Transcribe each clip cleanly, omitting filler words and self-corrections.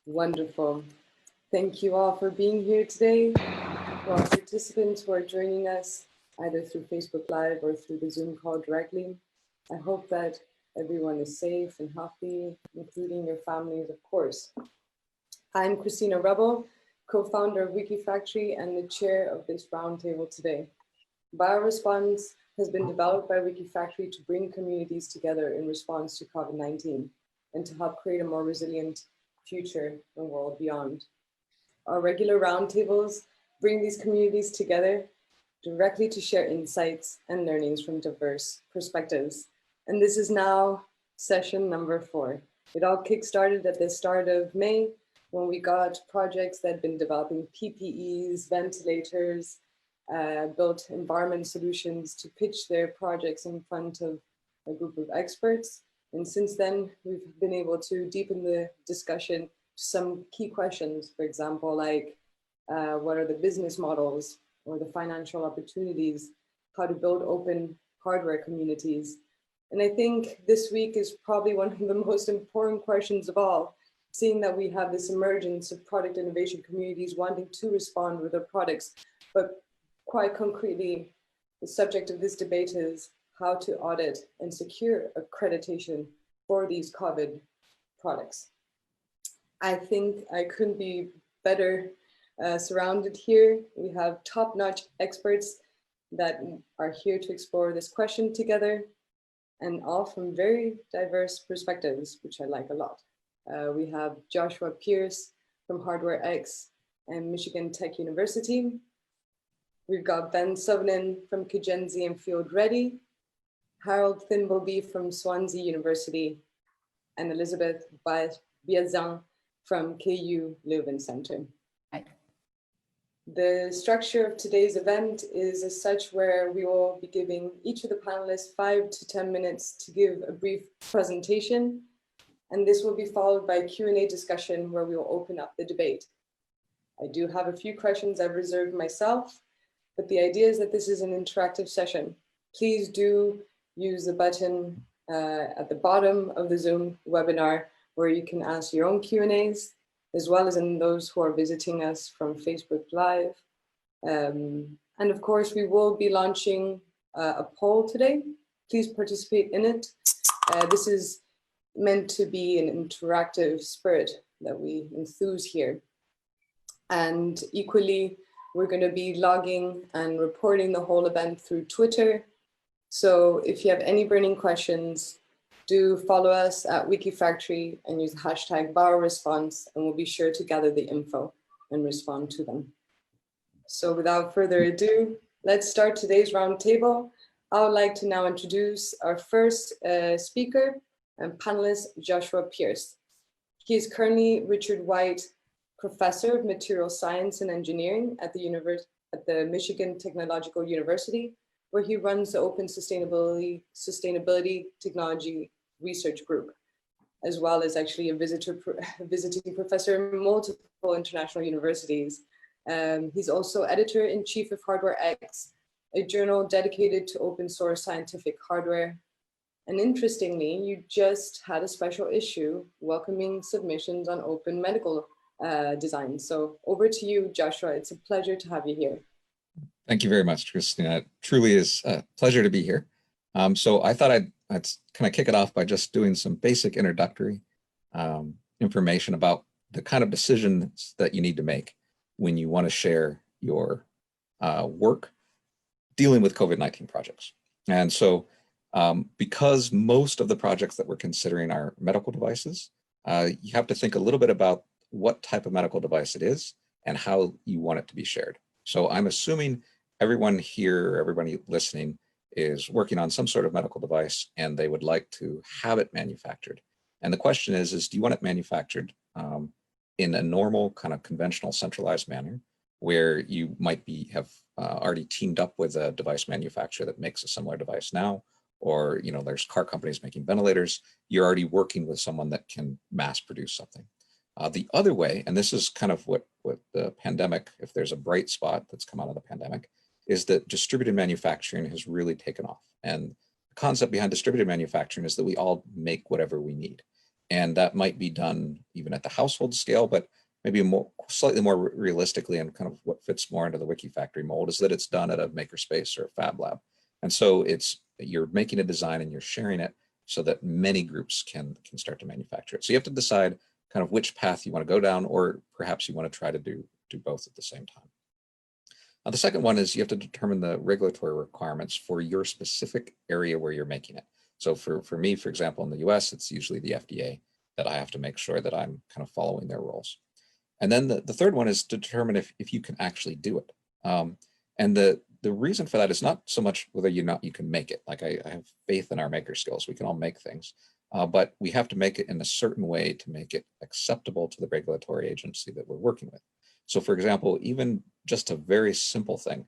Wonderful. Thank you all for being here today. For our participants who are joining us either through Facebook Live or through the Zoom call directly, I hope that everyone is safe and healthy, including your families, of course. I'm Christina Rebel, co-founder of Wikifactory and the chair of this roundtable today. BioResponse has been developed by Wikifactory to bring communities together in response to COVID-19 and to help create a more resilient future and world beyond. Our regular roundtables bring these communities together directly to share insights and learnings from diverse perspectives. And this is now session number 4. It all kickstarted at the start of May when we got projects that had been developing PPEs, ventilators, built environment solutions to pitch their projects in front of a group of experts. And since then, we've been able to deepen the discussion to some key questions, for example, like what are the business models or the financial opportunities, how to build open hardware communities. And I think this week is probably one of the most important questions of all, seeing that we have this emergence of product innovation communities wanting to respond with their products. But quite concretely, the subject of this debate is how to audit and secure accreditation for these COVID products. I think I couldn't be better surrounded here. We have top-notch experts that are here to explore this question together, and all from very diverse perspectives, which I like a lot. We have Joshua Pearce from HardwareX and Michigan Tech University. We've got Ben Savonen from Kijenzi and Field Ready, Harold Thimbleby from Swansea University, and Elisabetta Biasin from KU Leuven Center. Hi. The structure of today's event is as such where we will be giving each of the panelists 5 to 10 minutes to give a brief presentation. And this will be followed by a Q&A discussion where we will open up the debate. I do have a few questions I've reserved myself, but the idea is that this is an interactive session. Please do use the button at the bottom of the Zoom webinar where you can ask your own Q&As, as well as in those who are visiting us from Facebook Live. And of course, we will be launching a poll today. Please participate in it. This is meant to be an interactive spirit that we enthuse here. And equally, we're going to be logging and reporting the whole event through Twitter. So if you have any burning questions, do follow us at Wikifactory and use the hashtag BioResponse, and we'll be sure to gather the info and respond to them. So without further ado, let's start today's roundtable. I would like to now introduce our first speaker and panelist, Joshua Pearce. He is currently Richard White Professor of Material Science and Engineering at the Michigan Technological University, where he runs the Open Sustainability Technology Research Group, as well as actually a visiting professor in multiple international universities. He's also editor-in-chief of HardwareX, a journal dedicated to open source scientific hardware. And interestingly, you just had a special issue welcoming submissions on open medical design. So over to you, Joshua. It's a pleasure to have you here. Thank you very much, Christina. It truly is a pleasure to be here. So I thought I'd kind of kick it off by just doing some basic introductory information about the kind of decisions that you need to make when you want to share your work dealing with COVID-19 projects. And so because most of the projects that we're considering are medical devices, you have to think a little bit about what type of medical device it is and how you want it to be shared. So I'm assuming everyone here, everybody listening, is working on some sort of medical device and they would like to have it manufactured. And the question is do you want it manufactured in a normal kind of conventional centralized manner where you might have already teamed up with a device manufacturer that makes a similar device now, or there's car companies making ventilators, you're already working with someone that can mass produce something. The other way, and this is kind of what the pandemic, if there's a bright spot that's come out of the pandemic, is that distributed manufacturing has really taken off. And the concept behind distributed manufacturing is that we all make whatever we need. And that might be done even at the household scale, but maybe slightly more realistically, and kind of what fits more into the Wikifactory mold is that it's done at a makerspace or a fab lab. And so you're making a design and you're sharing it so that many groups can start to manufacture it. So you have to decide kind of which path you want to go down, or perhaps you want to try to do both at the same time. The second one is you have to determine the regulatory requirements for your specific area where you're making it. So for me, for example, in the US, it's usually the FDA that I have to make sure that I'm kind of following their rules. And then the third one is to determine if you can actually do it. And the reason for that is not so much whether you can make it. Like I have faith in our maker skills. We can all make things, but we have to make it in a certain way to make it acceptable to the regulatory agency that we're working with. So for example, even just a very simple thing,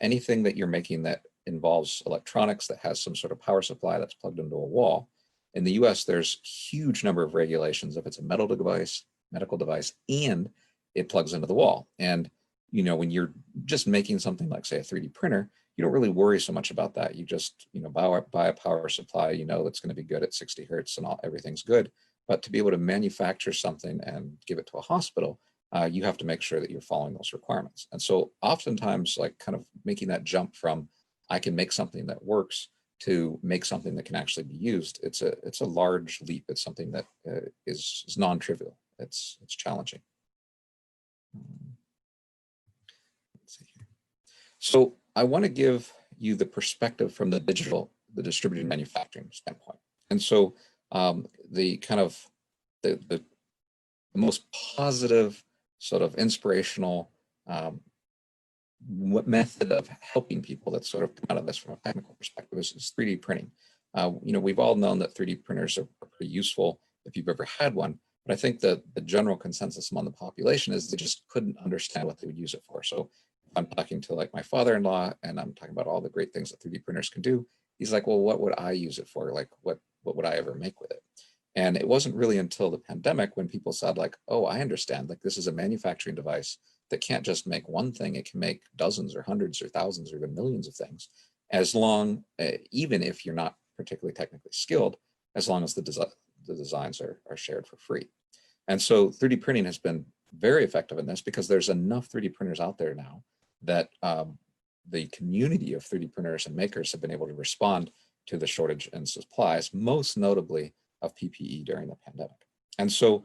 anything that you're making that involves electronics that has some sort of power supply that's plugged into a wall. In the US, there's a huge number of regulations if it's a medical device, and it plugs into the wall. And when you're just making something like, say, a 3D printer, you don't really worry so much about that. You just buy a power supply, it's going to be good at 60 hertz and everything's good. But to be able to manufacture something and give it to a hospital, you have to make sure that you're following those requirements. And so oftentimes, like kind of making that jump from I can make something that works to make something that can actually be used, it's a large leap. It's something that is non-trivial. It's challenging. Let's see here. So I want to give you the perspective from the distributed manufacturing standpoint. And so the most positive, sort of inspirational method of helping people that's sort of come out of this from a technical perspective is 3D printing. We've all known that 3D printers are pretty useful if you've ever had one, but I think that the general consensus among the population is they just couldn't understand what they would use it for. So if I'm talking to like my father-in-law and I'm talking about all the great things that 3D printers can do, he's like, well, what would I use it for? Like, what would I ever make with it? And it wasn't really until the pandemic when people said like, oh, I understand, like this is a manufacturing device that can't just make one thing, it can make dozens or hundreds or thousands or even millions of things, as long, even if you're not particularly technically skilled, as long as the designs are shared for free. And so 3D printing has been very effective in this because there's enough 3D printers out there now that the community of 3D printers and makers have been able to respond to the shortage in supplies, most notably of PPE during the pandemic. And so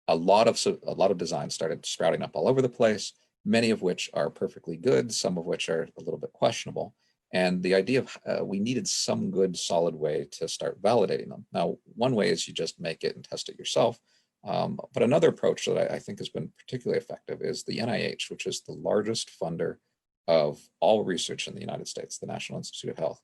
a lot of designs started sprouting up all over the place, many of which are perfectly good, some of which are a little bit questionable. And the idea of we needed some good solid way to start validating them. Now, one way is you just make it and test it yourself. But another approach that I think has been particularly effective is the NIH, which is the largest funder of all research in the United States, the National Institute of Health.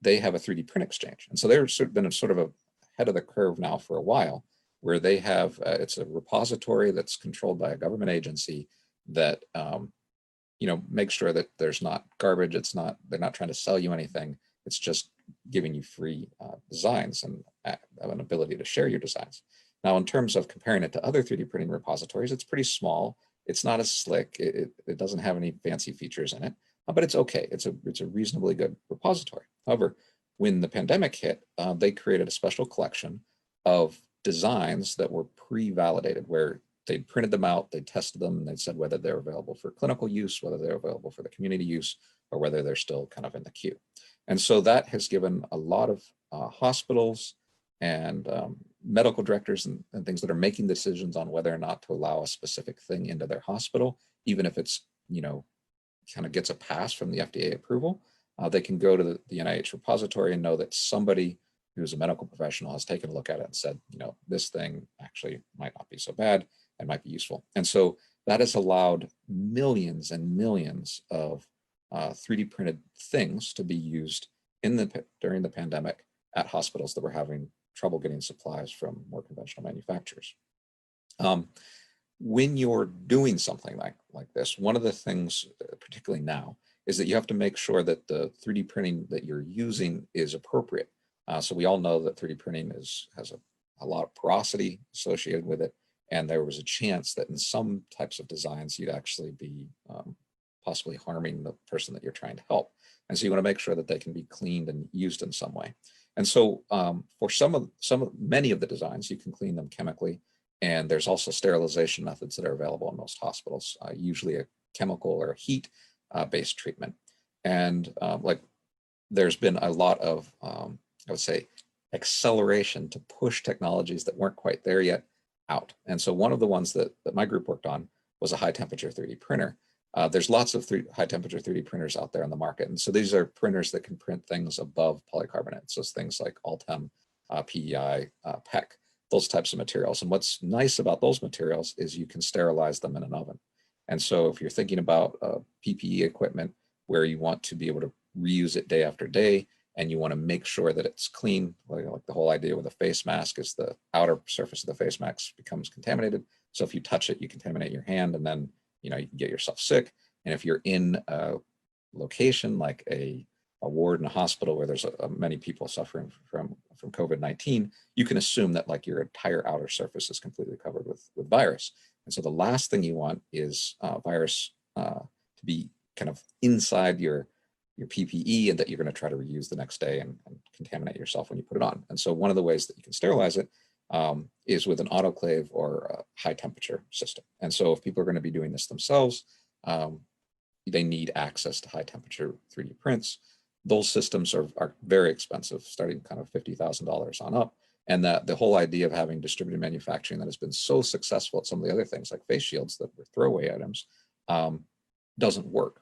They have a 3D print exchange. And so they've been sort of ahead of the curve now for a while, where they have, it's a repository that's controlled by a government agency that, makes sure that there's not garbage. They're not trying to sell you anything. It's just giving you free designs and an ability to share your designs. Now, in terms of comparing it to other 3D printing repositories, it's pretty small. It's not as slick. It doesn't have any fancy features in it, but it's okay. It's a reasonably good repository. However, when the pandemic hit, they created a special collection of designs that were pre-validated, where they'd printed them out, they tested them, and they said whether they're available for clinical use, whether they're available for the community use, or whether they're still kind of in the queue. And so that has given a lot of hospitals and medical directors and things that are making decisions on whether or not to allow a specific thing into their hospital, even if it's, kind of gets a pass from the FDA approval, they can go to the NIH repository and know that somebody who's a medical professional has taken a look at it and said, this thing actually might not be so bad and might be useful. And so that has allowed millions and millions of 3D printed things to be used during the pandemic at hospitals that were having trouble getting supplies from more conventional manufacturers. When you're doing something like this, one of the things, particularly now, is that you have to make sure that the 3D printing that you're using is appropriate. So we all know that 3D printing has a lot of porosity associated with it, and there was a chance that in some types of designs you'd actually be possibly harming the person that you're trying to help. And so you want to make sure that they can be cleaned and used in some way. And so for many of the designs, you can clean them chemically. And there's also sterilization methods that are available in most hospitals, usually a chemical or a heat based treatment. And like there's been a lot of, I would say, acceleration to push technologies that weren't quite there yet out. And so one of the ones that my group worked on was a high temperature 3D printer. There's lots of high temperature 3D printers out there on the market. And so these are printers that can print things above polycarbonate. So it's things like Altem, PEI, PEC, those types of materials. And what's nice about those materials is you can sterilize them in an oven. And so if you're thinking about PPE equipment where you want to be able to reuse it day after day, and you want to make sure that it's clean, like the whole idea with a face mask is the outer surface of the face mask becomes contaminated. So if you touch it, you contaminate your hand, and then you can get yourself sick. And if you're in a location like a ward in a hospital where there's many people suffering from COVID-19, you can assume that like your entire outer surface is completely covered with virus. And so the last thing you want is virus to be kind of inside your PPE and that you're going to try to reuse the next day and contaminate yourself when you put it on. And so one of the ways that you can sterilize it is with an autoclave or a high temperature system. And so if people are going to be doing this themselves, they need access to high temperature 3D prints. Those systems are very expensive, starting kind of $50,000 on up. And the whole idea of having distributed manufacturing that has been so successful at some of the other things like face shields that were throwaway items doesn't work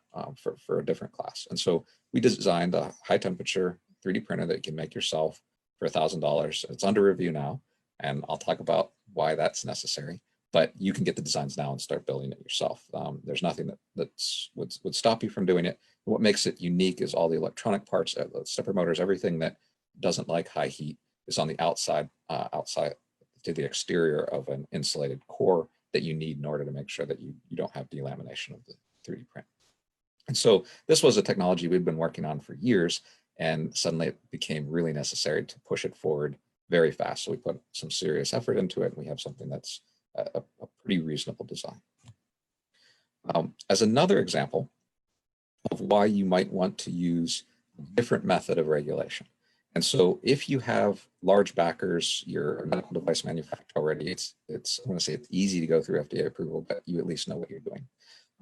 for a different class. And so we designed a high temperature 3D printer that you can make yourself for $1,000. It's under review now, and I'll talk about why that's necessary, but you can get the designs now and start building it yourself. There's nothing that would stop you from doing it. What makes it unique is all the electronic parts, the stepper motors, everything that doesn't like high heat is on the outside to the exterior of an insulated core that you need in order to make sure that you don't have delamination of the 3D print. And so this was a technology we'd been working on for years, and suddenly it became really necessary to push it forward very fast. So we put some serious effort into it, and we have something that's a pretty reasonable design. As another example of why you might want to use a different method of regulation. And so if you have large backers, you're a medical device manufacturer already, I want to say it's easy to go through FDA approval, but you at least know what you're doing.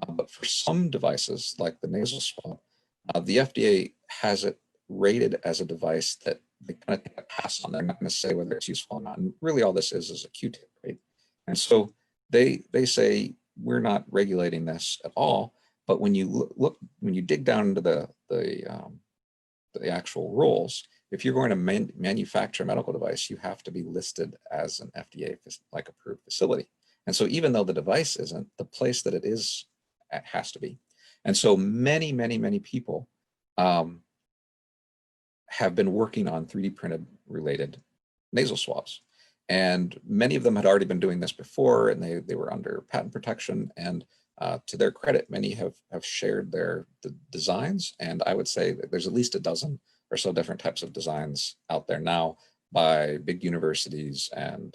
But for some devices, like the nasal swab, the FDA has it rated as a device that they kind of take a pass on. They're not going to say whether it's useful or not. And really all this is a Q-tip, right? And so they say, we're not regulating this at all. But when you when you dig down into the actual rules, if you're going to manufacture a medical device, you have to be listed as an FDA like approved facility. And so even though the device isn't, the place that it is has to be. And so many people have been working on 3D printed related nasal swabs. And many of them had already been doing this before, and they were under patent protection. And to their credit, many have shared the designs. And I would say that there's at least a dozen or so different types of designs out there now by big universities and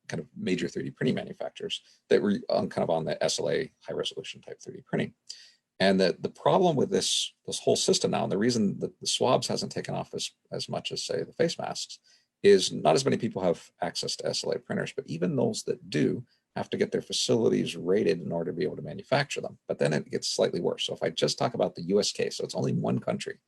kind of major 3D printing manufacturers that were kind of on the SLA high resolution type 3D printing. And the problem with this whole system now, and the reason that the swabs hasn't taken off as much as say the face masks, is not as many people have access to SLA printers, but even those that do have to get their facilities rated in order to be able to manufacture them. But then it gets slightly worse. So if I just talk about the US case, so it's only one country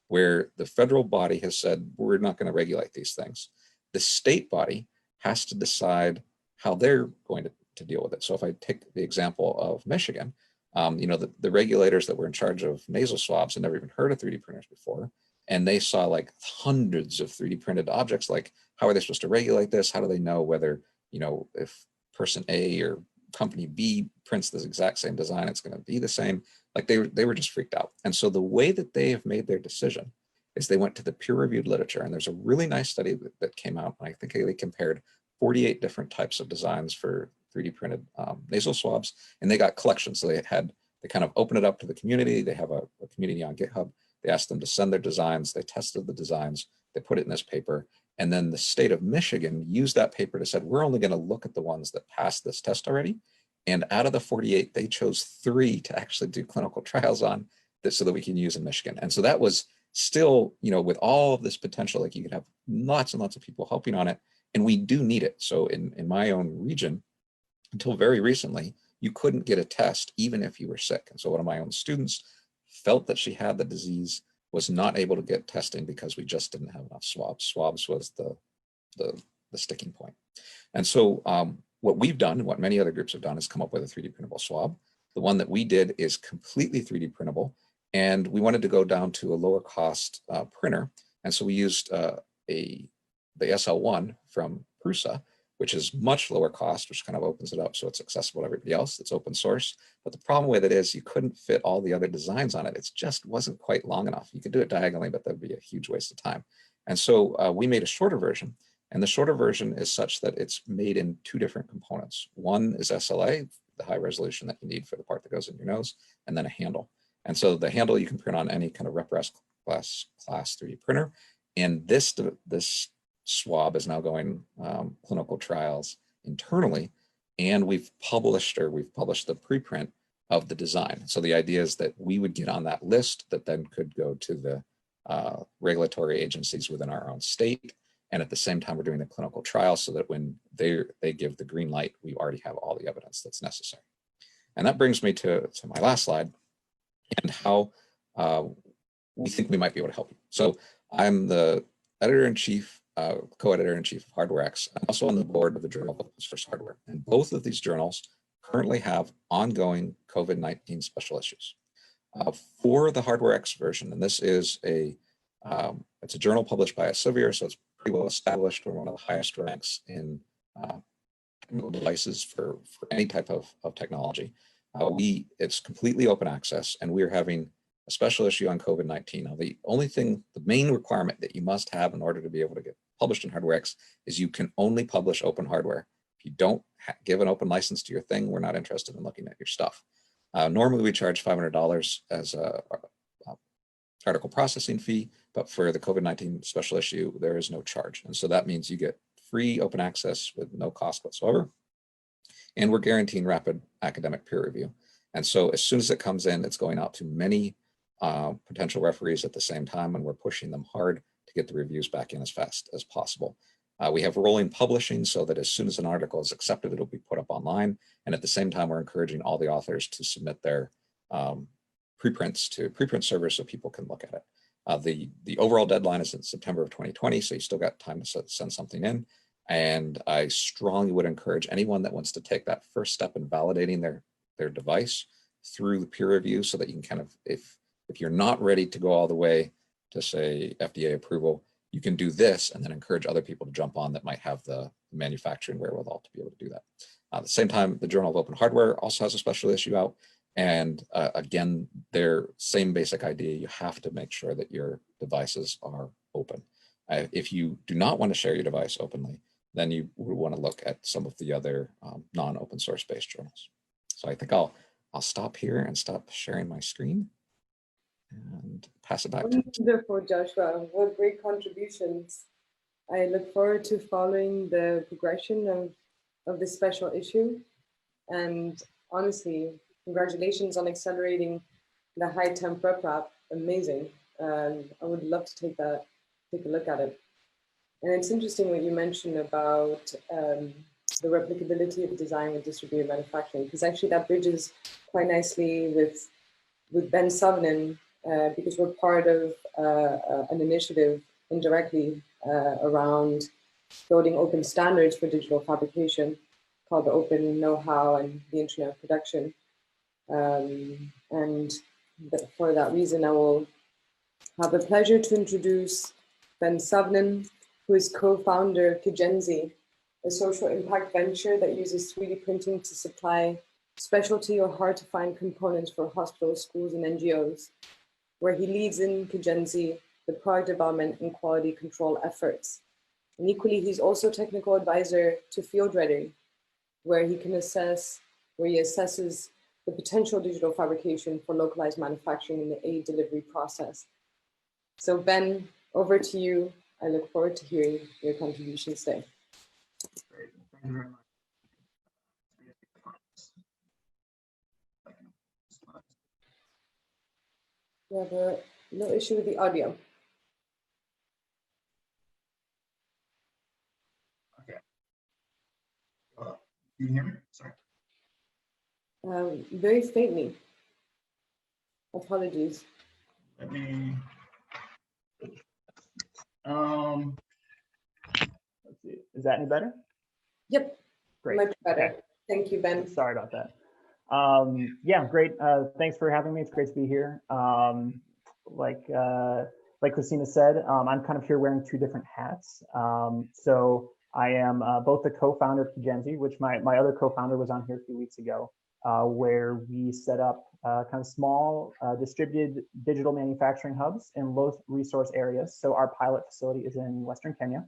where the federal body has said, we're not going to regulate these things. The state body has to decide how they're going to deal with it. So if I take the example of Michigan, the regulators that were in charge of nasal swabs had never even heard of 3D printers before. And they saw like hundreds of 3D printed objects. Like, how are they supposed to regulate this? How do they know whether, if person A or company B prints this exact same design, it's going to be the same? Like they were just freaked out. And so the way that they have made their decision is they went to the peer-reviewed literature. And there's a really nice study that came out. And I think they compared 48 different types of designs for 3D printed nasal swabs. And they got collections. So they kind of opened it up to the community. They have a community on GitHub. They asked them to send their designs. They tested the designs. They put it in this paper. And then the state of Michigan used that paper to say, we're only going to look at the ones that passed this test already. And out of the 48, they chose 3 to actually do clinical trials on this so that we can use in Michigan. And so that was still, with all of this potential, like you could have lots and lots of people helping on it, and we do need it. So in my own region, until very recently, you couldn't get a test even if you were sick. And so one of my own students felt that she had the disease, was not able to get testing because we just didn't have enough swabs. Swabs was the sticking point. And so what we've done, and what many other groups have done, is come up with a 3D printable swab. The one that we did is completely 3D printable, and we wanted to go down to a lower cost printer. And so we used the SL1 from Pearce, which is much lower cost, which kind of opens it up so it's accessible to everybody else. It's open source. But the problem with it is you couldn't fit all the other designs on it. It just wasn't quite long enough. You could do it diagonally, but that'd be a huge waste of time. And so we made a shorter version. And the shorter version is such that it's made in 2 different components. One is SLA, the high resolution that you need for the part that goes in your nose, and then a handle. And so the handle you can print on any kind of RepRes class 3D printer. And this swab is now going clinical trials internally, and we've published the preprint of the design. So the idea is that we would get on that list that then could go to the regulatory agencies within our own state. And at the same time, we're doing the clinical trial so that when they give the green light, we already have all the evidence that's necessary. And that brings me to my last slide and how we think we might be able to help you. So I'm the editor-in-chief, co-editor-in-chief of HardwareX. I'm also on the board of the Journal of Open Source Hardware. And both of these journals currently have ongoing COVID-19 special issues. For the HardwareX version, and this is it's a journal published by Elsevier, so it's pretty well established. We're one of the highest ranks in devices for any type of technology. It's completely open access, and we're having a special issue on COVID-19. Now, the main requirement that you must have in order to be able to get published in HardwareX is you can only publish open hardware. If you don't give an open license to your thing, we're not interested in looking at your stuff. Normally, we charge $500 as a article processing fee, but for the COVID-19 special issue, there is no charge. And so that means you get free open access with no cost whatsoever. And we're guaranteeing rapid academic peer review. And so as soon as it comes in, it's going out to many potential referees at the same time, and we're pushing them hard to get the reviews back in as fast as possible. We have rolling publishing so that as soon as an article is accepted, it'll be put up online. And at the same time, we're encouraging all the authors to submit their preprints to preprint servers so people can look at it. The overall deadline is in September of 2020, so you still got time to send something in. And I strongly would encourage anyone that wants to take that first step in validating their device through the peer review so that you can kind of, if you're not ready to go all the way to say FDA approval, you can do this and then encourage other people to jump on that might have the manufacturing wherewithal to be able to do that. At the same time, the Journal of Open Hardware also has a special issue out. And again, their same basic idea, you have to make sure that your devices are open. If you do not want to share your device openly, then you would want to look at some of the other non-open source based journals. So I think I'll stop here and stop sharing my screen and pass it back to you. Wonderful, Joshua. What great contributions. I look forward to following the progression of this special issue. And honestly, congratulations on accelerating the high temp RepRap. Amazing. I would love to take a look at it. And it's interesting what you mentioned about the replicability of design with distributed manufacturing, because actually that bridges quite nicely with Ben Savonen, because we're part of an initiative indirectly around building open standards for digital fabrication called the Open Know-how and the Internet of Production. And for that reason, I will have the pleasure to introduce Ben Savonen, who is co-founder of Kijenzi, a social impact venture that uses 3D printing to supply specialty or hard-to-find components for hospitals, schools, and NGOs, where he leads in Kijenzi the product development and quality control efforts. And equally, he's also technical advisor to Field Ready, where he assesses the potential digital fabrication for localized manufacturing in the aid delivery process. So Ben, over to you. I look forward to hearing your contributions today. Great. Thank you very much. No issue with the audio. Okay. You can hear me? Sorry. Very faintly. Apologies. Let me. Let's see. Is that any better? Yep. Great. Much better. Okay. Thank you, Ben. Sorry about that. Yeah, great. Thanks for having me. It's great to be here. Like Christina said, I'm kind of here wearing two different hats. So I am both the co-founder of Kijenzi, which my other co-founder was on here a few weeks ago, where we set up kind of small distributed digital manufacturing hubs in low resource areas. So our pilot facility is in Western Kenya.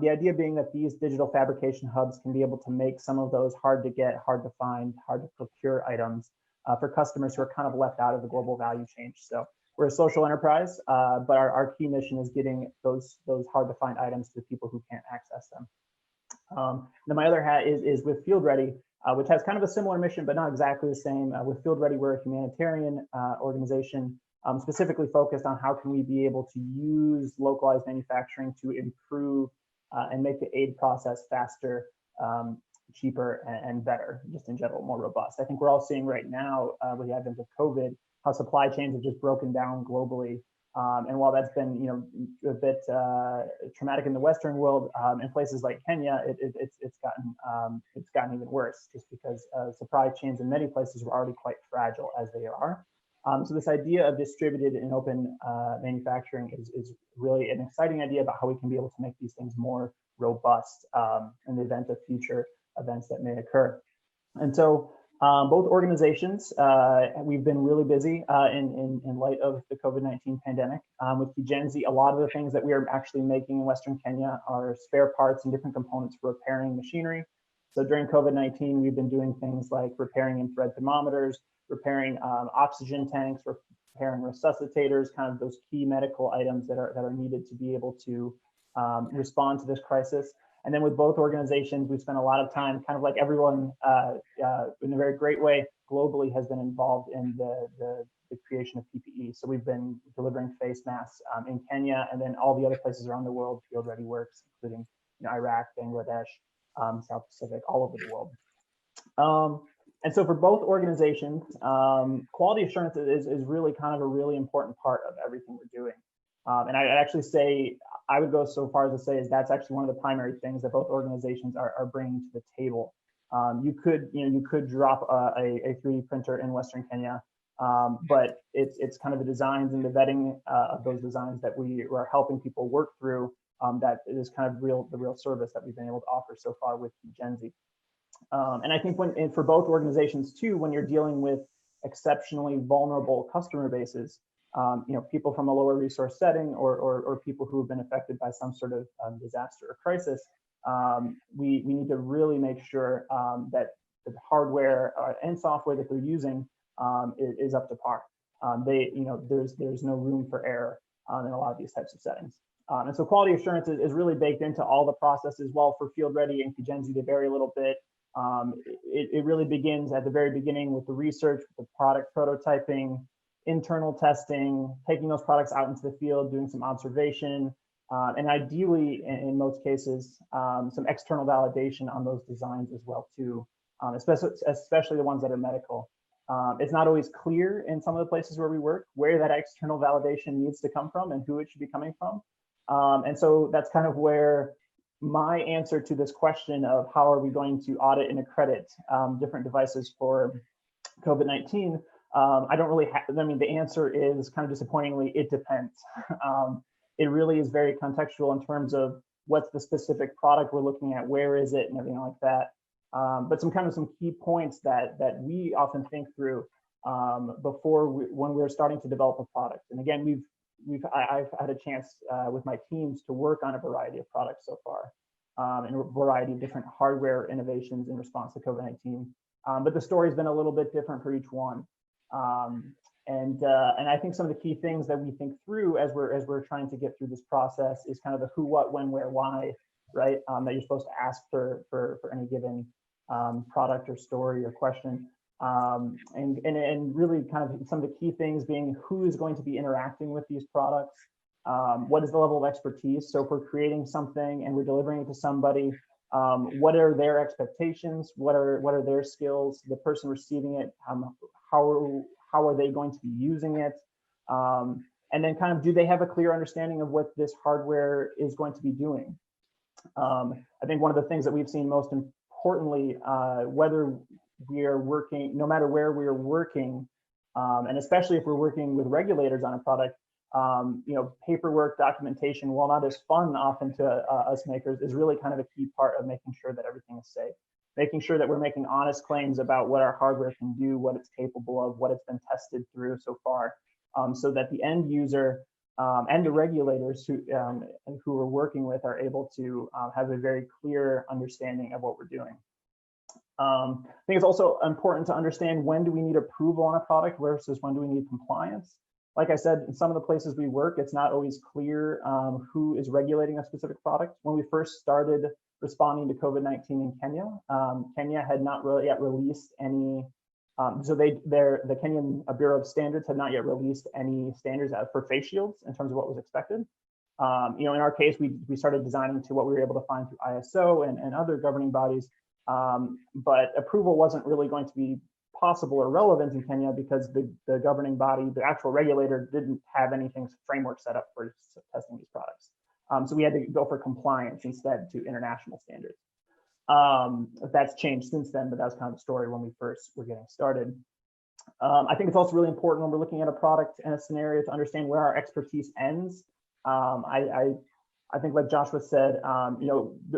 The idea being that these digital fabrication hubs can be able to make some of those hard to get, hard to find, hard to procure items for customers who are kind of left out of the global value chain. So we're a social enterprise, but our key mission is getting those hard to find items to people who can't access them. Then my other hat is with Field Ready, which has kind of a similar mission, but not exactly the same. With Field Ready, we're a humanitarian organization specifically focused on how can we be able to use localized manufacturing to improve and make the aid process faster, cheaper, and better, just in general, more robust. I think we're all seeing right now with the advent of COVID, how supply chains have just broken down globally. And while that's been, a bit traumatic in the Western world, in places like Kenya, it's gotten even worse, just because supply chains in many places were already quite fragile as they are. So this idea of distributed and open manufacturing is really an exciting idea about how we can be able to make these things more robust in the event of future events that may occur. And so both organizations, we've been really busy in light of the COVID-19 pandemic. With Kijenzi, a lot of the things that we are actually making in Western Kenya are spare parts and different components for repairing machinery. So during COVID-19, we've been doing things like repairing infrared thermometers, repairing oxygen tanks, repairing resuscitators, kind of those key medical items that are needed to be able to respond to this crisis. And then with both organizations, we spent a lot of time, kind of like everyone in a very great way globally has been involved in the creation of PPE. So we've been delivering face masks in Kenya, and then all the other places around the world, Field Ready works, including Iraq, Bangladesh, South Pacific, all over the world. And so for both organizations, quality assurance is really kind of a really important part of everything we're doing. And I'd actually say, I would go so far as to say is that's actually one of the primary things that both organizations are bringing to the table. You could drop a 3D printer in Western Kenya, but it's kind of the designs and the vetting of those designs that we are helping people work through. That is kind of the real service that we've been able to offer so far with Kijenzi. And I think for both organizations too, when you're dealing with exceptionally vulnerable customer bases, people from a lower resource setting or people who have been affected by some sort of disaster or crisis, we need to really make sure that the hardware and software that they're using is up to par. There's no room for error in a lot of these types of settings. And so quality assurance is really baked into all the processes. Well, for Field Ready and Kijenzi, they vary a little bit. It really begins at the very beginning with the research, with the product prototyping, internal testing, taking those products out into the field, doing some observation, and ideally, in most cases, some external validation on those designs as well too, especially the ones that are medical. It's not always clear in some of the places where we work where that external validation needs to come from and who it should be coming from. And so that's kind of where my answer to this question of how are we going to audit and accredit different devices for COVID-19, I don't really have, the answer is kind of disappointingly, it depends. It really is very contextual in terms of what's the specific product we're looking at, where is it, and everything like that. But some key points that we often think through when we're starting to develop a product. And again, I've had a chance with my teams to work on a variety of products so far, and a variety of different hardware innovations in response to COVID-19. But the story's been a little bit different for each one. And I think some of the key things that we think through as we're trying to get through this process is kind of the who, what, when, where, why, right? That you're supposed to ask for any given product or story or question. And really kind of some of the key things being who is going to be interacting with these products, what is the level of expertise. So if we're creating something and we're delivering it to somebody, what are their expectations? What are their skills? The person receiving it, how are they going to be using it? And then kind of, do they have a clear understanding of what this hardware is going to be doing? I think one of the things that we've seen most importantly, whether we are working, no matter where we are working, and especially if we're working with regulators on a product, paperwork, documentation, while not as fun often to us makers, is really kind of a key part of making sure that everything is safe. Making sure that we're making honest claims about what our hardware can do, what it's capable of, what it's been tested through so far, so that the end user and the regulators who we're working with are able to have a very clear understanding of what we're doing. I think it's also important to understand, when do we need approval on a product versus when do we need compliance. Like I said, in some of the places we work, it's not always clear who is regulating a specific product. When we first started responding to COVID-19 in Kenya, Kenya had not really yet released any, the Kenyan Bureau of Standards had not yet released any standards for face shields in terms of what was expected. In our case, we started designing to what we were able to find through ISO and other governing bodies, but approval wasn't really going to be possible or relevant in Kenya because the governing body, the actual regulator, didn't have anything framework set up for testing these products. So we had to go for compliance instead to international standards. That's changed since then, but that's kind of the story when we first were getting started. I think it's also really important when we're looking at a product and a scenario to understand where our expertise ends. I think, like Joshua said,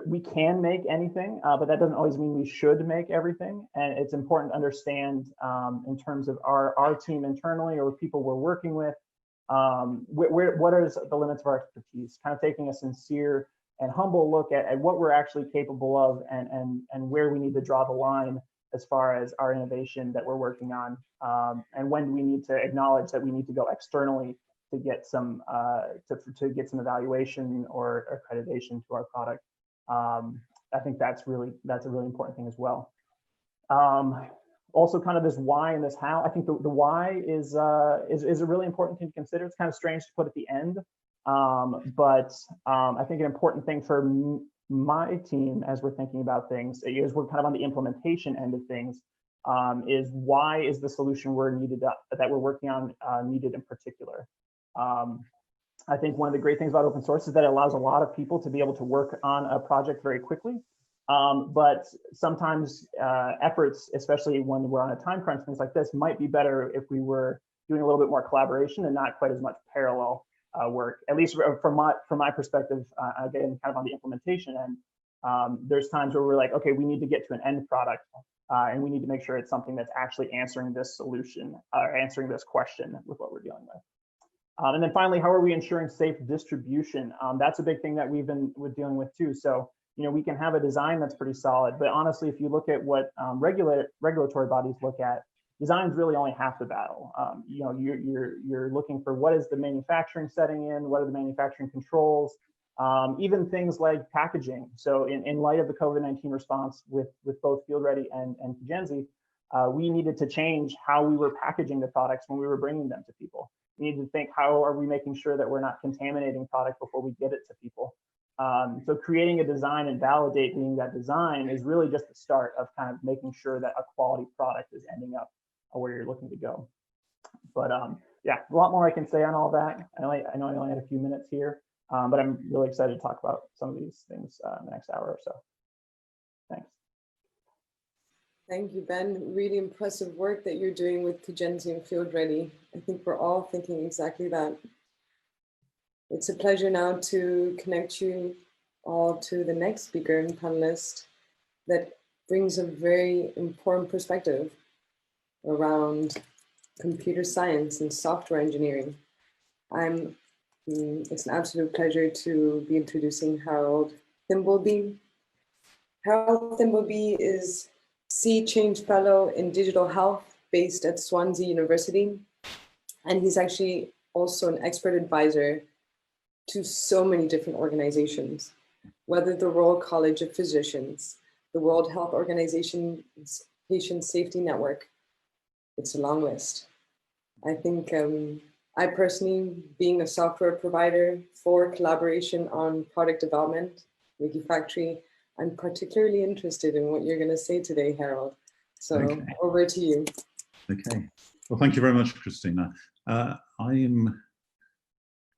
we can make anything, but that doesn't always mean we should make everything. And it's important to understand in terms of our team internally or people we're working with, what are the limits of our expertise, kind of taking a sincere and humble look at what we're actually capable of and where we need to draw the line as far as our innovation that we're working on, and when do we need to acknowledge that we need to go externally to get some evaluation or accreditation to our product. I think that's a really important thing as well. Also, kind of this why and this how. I think the why is a really important thing to consider. It's kind of strange to put at the end, but I think an important thing for my team as we're thinking about things, as we're kind of on the implementation end of things, is why is the solution that we're working on needed in particular. I think one of the great things about open source is that it allows a lot of people to be able to work on a project very quickly. But sometimes efforts, especially when we're on a time crunch, things like this, might be better if we were doing a little bit more collaboration and not quite as much parallel work. At least from my perspective, again, kind of on the implementation end, there's times where we're like, okay, we need to get to an end product, and we need to make sure it's something that's actually answering this solution or answering this question with what we're dealing with. And then finally, how are we ensuring safe distribution? That's a big thing that we're dealing with too. So, we can have a design that's pretty solid, but honestly, if you look at what regulatory bodies look at, design's really only half the battle. You're looking for what is the manufacturing setting in, what are the manufacturing controls, even things like packaging. So in light of the COVID-19 response with both Field Ready and Kijenzi, we needed to change how we were packaging the products when we were bringing them to people. We need to think, how are we making sure that we're not contaminating product before we get it to people? So creating a design and validating that design is really just the start of kind of making sure that a quality product is ending up where you're looking to go. But yeah, a lot more I can say on all that. I know I only had a few minutes here, but I'm really excited to talk about some of these things in the next hour or so. Thanks. Thank you, Ben. Really impressive work that you're doing with Kijenzi and Field Ready. I think we're all thinking exactly that. It's a pleasure now to connect you all to the next speaker and panelist that brings a very important perspective around computer science and software engineering. It's an absolute pleasure to be introducing Harold Thimbleby. Harold Thimbleby is Sea Change Fellow in Digital Health based at Swansea University. And he's actually also an expert advisor to so many different organizations, whether the Royal College of Physicians, the World Health Organization's Patient Safety Network, it's a long list. I think I personally, being a software provider for collaboration on product development, Wikifactory, I'm particularly interested in what you're going to say today, Harold. So over to you. Okay. Well, thank you very much, Christina. I'm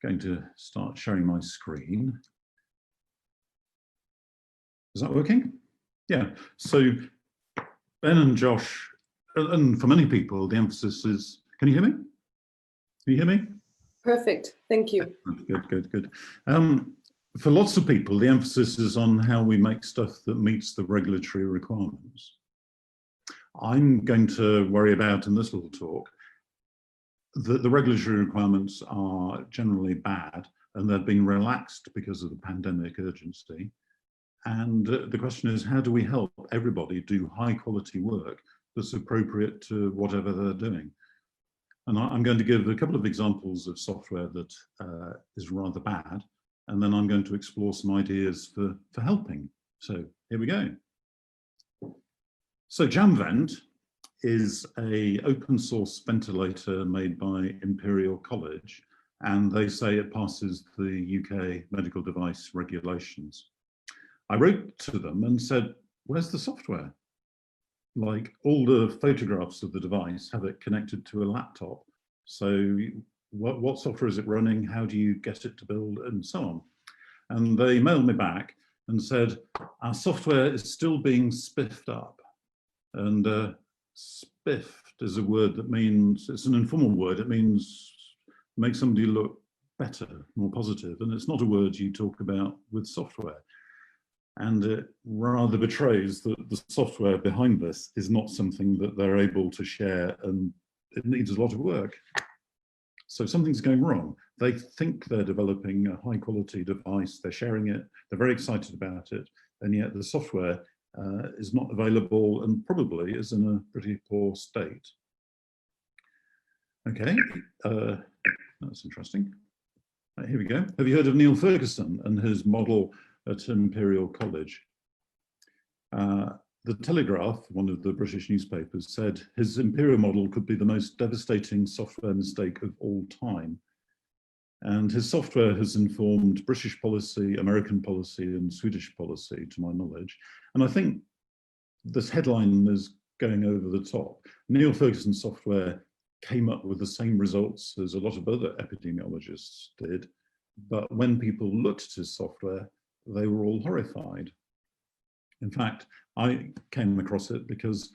going to start sharing my screen. Is that working? Yeah. So Ben and Josh, and for many people, the emphasis is, can you hear me? Can you hear me? Perfect. Thank you. Good. For lots of people, the emphasis is on how we make stuff that meets the regulatory requirements. I'm going to worry about in this little talk that the regulatory requirements are generally bad and they've been relaxed because of the pandemic urgency. And the question is, how do we help everybody do high quality work that's appropriate to whatever they're doing? And I'm going to give a couple of examples of software that is rather bad, and then I'm going to explore some ideas for helping. So here we go. So JamVent is an open source ventilator made by Imperial College, and they say it passes the UK medical device regulations. I wrote to them and said, where's the software? Like, all the photographs of the device have it connected to a laptop. So what software is it running? How do you get it to build, and so on? And they mailed me back and said, our software is still being spiffed up. And spiffed is a word that means, it's an informal word. It means make somebody look better, more positive. And it's not a word you talk about with software. And it rather betrays that the software behind this is not something that they're able to share, and it needs a lot of work. So something's going wrong. They think they're developing a high quality device, they're sharing it, they're very excited about it, and yet the software is not available and probably is in a pretty poor state. Okay, that's interesting. Right, here we go. Have you heard of Neil Ferguson and his model at Imperial College? The Telegraph, one of the British newspapers, said his Imperial model could be the most devastating software mistake of all time. And his software has informed British policy, American policy, and Swedish policy, to my knowledge. And I think this headline is going over the top. Neil Ferguson's software came up with the same results as a lot of other epidemiologists did. But when people looked at his software, they were all horrified. In fact, I came across it because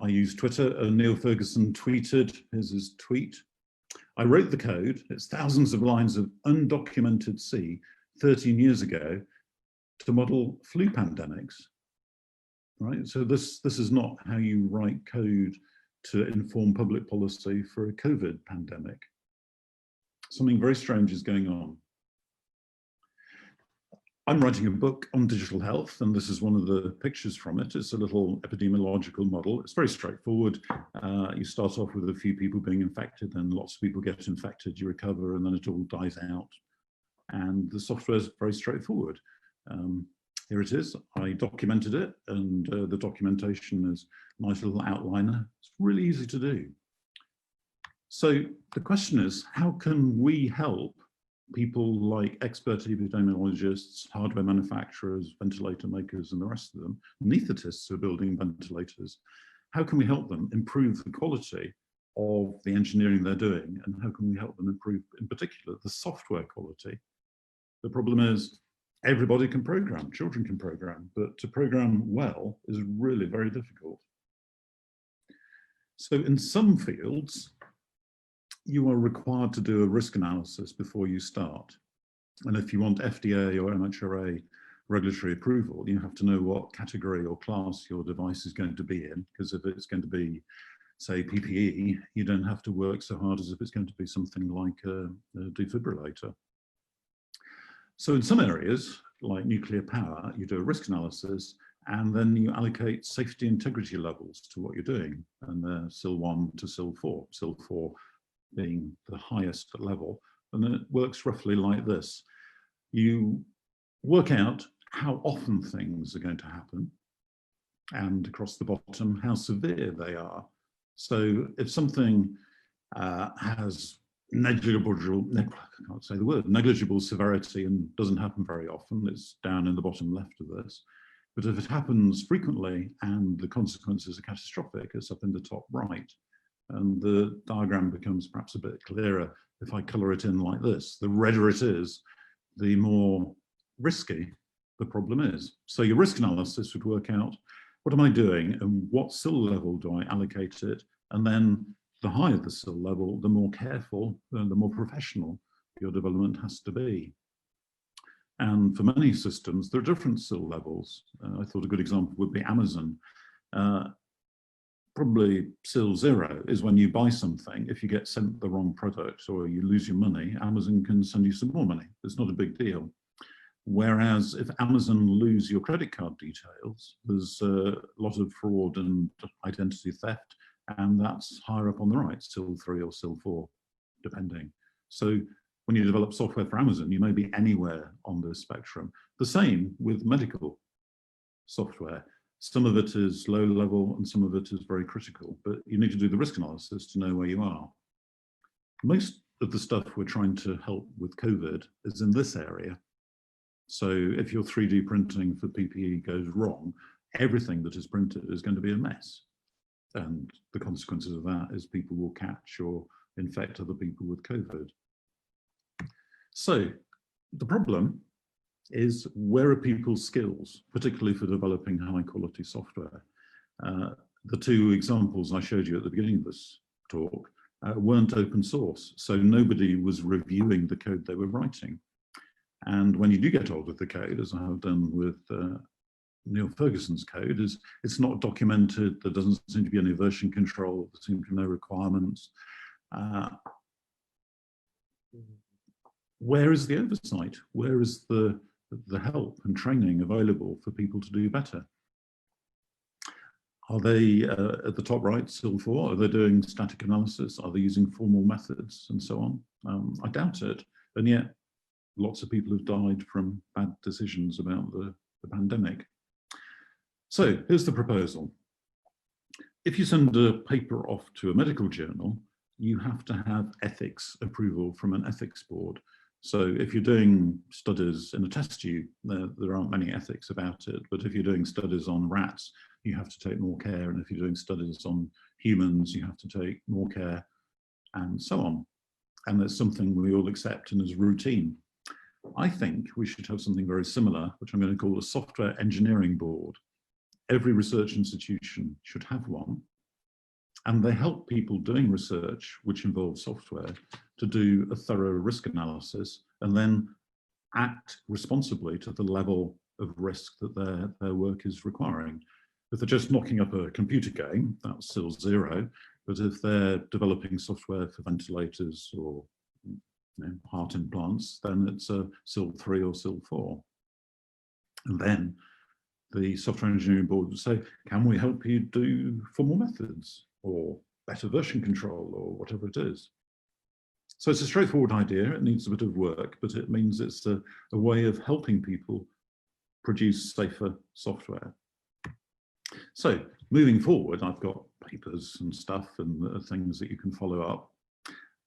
I use Twitter, and Neil Ferguson tweeted, here's his tweet. I wrote the code, it's thousands of lines of undocumented C 13 years ago to model flu pandemics, right? So this is not how you write code to inform public policy for a COVID pandemic. Something very strange is going on. I'm writing a book on digital health, and this is one of the pictures from it. It's a little epidemiological model. It's very straightforward. You start off with a few people being infected, then lots of people get infected, you recover, and then it all dies out. And the software is very straightforward. Here it is. I documented it, and the documentation is a nice little outliner. It's really easy to do. So the question is, how can we help people like expert epidemiologists, hardware manufacturers, ventilator makers, and the rest of them, anaesthetists who are building ventilators? How can we help them improve the quality of the engineering they're doing? And how can we help them improve, in particular, the software quality? The problem is everybody can program, children can program, but to program well is really very difficult. So in some fields, you are required to do a risk analysis before you start. And if you want FDA or MHRA regulatory approval, you have to know what category or class your device is going to be in, because if it's going to be, say, PPE, you don't have to work so hard as if it's going to be something like a defibrillator. So in some areas, like nuclear power, you do a risk analysis, and then you allocate safety integrity levels to what you're doing, and they're SIL 1 to SIL 4, SIL 4 being the highest level. And then it works roughly like this. You work out how often things are going to happen, and across the bottom, how severe they are. So if something has negligible severity and doesn't happen very often, it's down in the bottom left of this. But if it happens frequently and the consequences are catastrophic, it's up in the top right. And the diagram becomes perhaps a bit clearer if I color it in like this. The redder it is, the more risky the problem is. So your risk analysis would work out, what am I doing and what SIL level do I allocate it? And then the higher the SIL level, the more careful and the more professional your development has to be. And for many systems, there are different SIL levels. I thought a good example would be Amazon. Probably SIL 0 is when you buy something. If you get sent the wrong product or you lose your money, Amazon can send you some more money. It's not a big deal. Whereas if Amazon lose your credit card details, there's a lot of fraud and identity theft, and that's higher up on the right, SIL 3 or SIL 4, depending. So when you develop software for Amazon, you may be anywhere on the spectrum. The same with medical software. Some of it is low level and some of it is very critical, but you need to do the risk analysis to know where you are. Most of the stuff we're trying to help with COVID is in this area. So if your 3D printing for PPE goes wrong, everything that is printed is going to be a mess. And the consequences of that is people will catch or infect other people with COVID. So the problem is, where are people's skills, particularly for developing high quality software? The two examples I showed you at the beginning of this talk weren't open source, so nobody was reviewing the code they were writing. And when you do get hold of the code, as I have done with Neil Ferguson's code, is it's not documented, there doesn't seem to be any version control, there seem to be no requirements. Where is the oversight? Where is the help and training available for people to do better? Are they at the top right, SIL 4? Are they doing static analysis? Are they using formal methods and so on? I doubt it. And yet lots of people have died from bad decisions about the pandemic. So here's the proposal. If you send a paper off to a medical journal, you have to have ethics approval from an ethics board. So if you're doing studies in a test tube, there aren't many ethics about it. But if you're doing studies on rats, you have to take more care. And if you're doing studies on humans, you have to take more care, and so on. And that's something we all accept and is routine. I think we should have something very similar, which I'm going to call a software engineering board. Every research institution should have one. And they help people doing research, which involves software, to do a thorough risk analysis and then act responsibly to the level of risk that their work is requiring. If they're just knocking up a computer game, that's SIL 0. But if they're developing software for ventilators or heart implants, then it's a SIL 3 or SIL 4. And then the software engineering board would say, can we help you do formal methods or better version control or whatever it is? So it's a straightforward idea. It needs a bit of work, but it means it's a way of helping people produce safer software. So moving forward, I've got papers and stuff and things that you can follow up.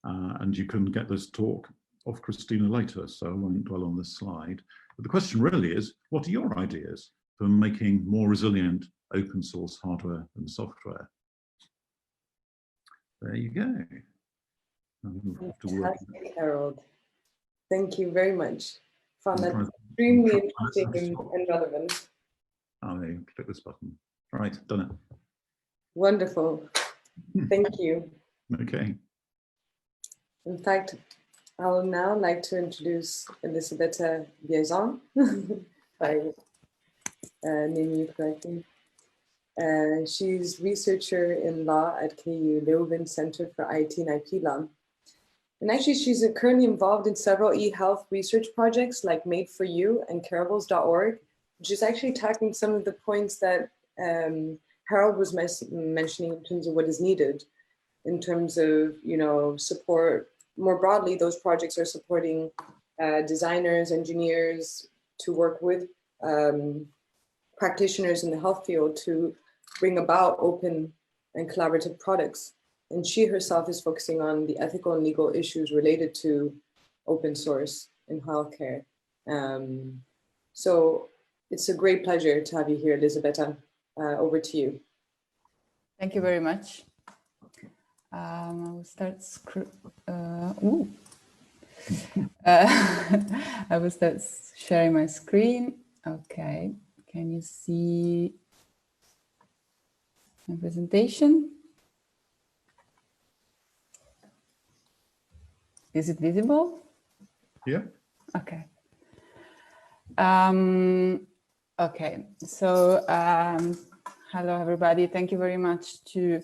And you can get this talk off Christina later, so I won't dwell on this slide. But the question really is, what are your ideas for making more resilient open source hardware and software? There you go. Fantastic, Harold. Thank you very much. Found that extremely interesting and relevant. Oh, yeah, click this button. All right, done it. Wonderful. Thank you. Okay. In fact, I would now like to introduce Elisabetta Biasin, if I name you correctly. She's researcher in law at KU Leuven Center for IT and IP Law. And actually, she's currently involved in several e-health research projects like Made for You and Careables.org, which is actually tackling some of the points that Harold was mentioning in terms of what is needed, in terms of, support. More broadly, those projects are supporting designers, engineers to work with practitioners in the health field to bring about open and collaborative products. And she herself is focusing on the ethical and legal issues related to open source in healthcare. So it's a great pleasure to have you here, Elisabetta. Over to you. Thank you very much. I will start I will start sharing my screen. Okay, can you see my presentation? Is it visible? Yeah. Okay. Okay, so hello everybody. Thank you very much to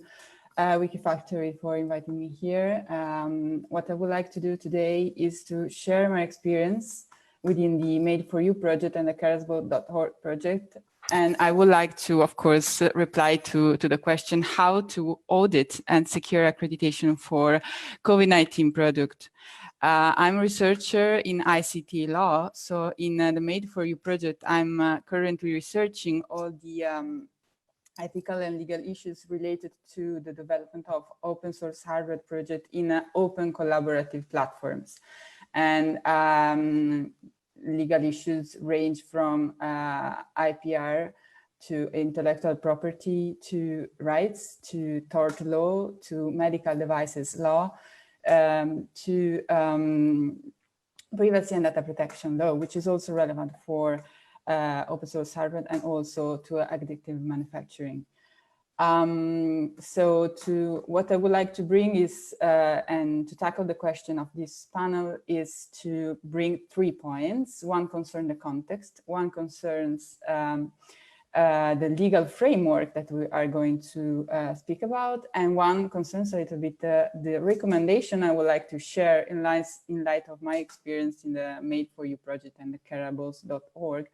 Wikifactory for inviting me here. What I would like to do today is to share my experience within the Made for You project and the caresbo.org project. And I would like to, of course, reply to the question how to audit and secure accreditation for COVID-19 product. I'm a researcher in ICT law. So in the Made for You project, I'm currently researching all the ethical and legal issues related to the development of open source hardware project in open collaborative platforms. And legal issues range from IPR to intellectual property, to rights, to tort law, to medical devices law, to privacy and data protection law, which is also relevant for open source hardware and also to additive manufacturing. So what I would like to bring is, and to tackle the question of this panel is to bring 3 points. One concerns the context, one concerns the legal framework that we are going to speak about, and one concerns a little bit the recommendation I would like to share in light of my experience in the Made for You project and the caresbo.org.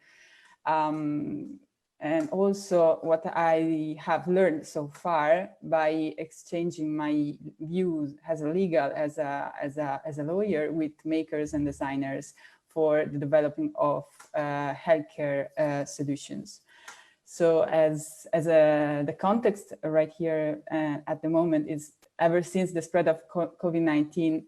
And also what I have learned so far by exchanging my views as a lawyer with makers and designers for the developing of healthcare solutions. So the context right here at the moment is ever since the spread of COVID-19,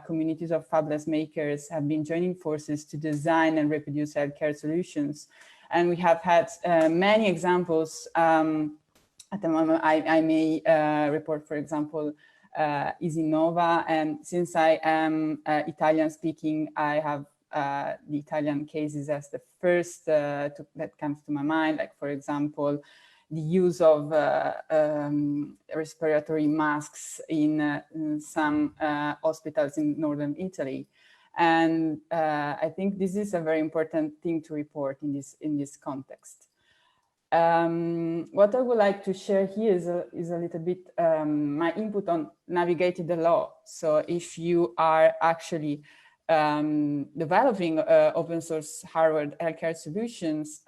communities of fabless makers have been joining forces to design and reproduce healthcare solutions. And we have had many examples. At the moment, I may report, for example, Isinova. And since I am Italian speaking, I have the Italian cases as the first that comes to my mind. Like, for example, the use of respiratory masks in some hospitals in northern Italy. And I think this is a very important thing to report in this context. What I would like to share here is a little bit my input on navigating the law. So if you are actually developing open source hardware healthcare solutions,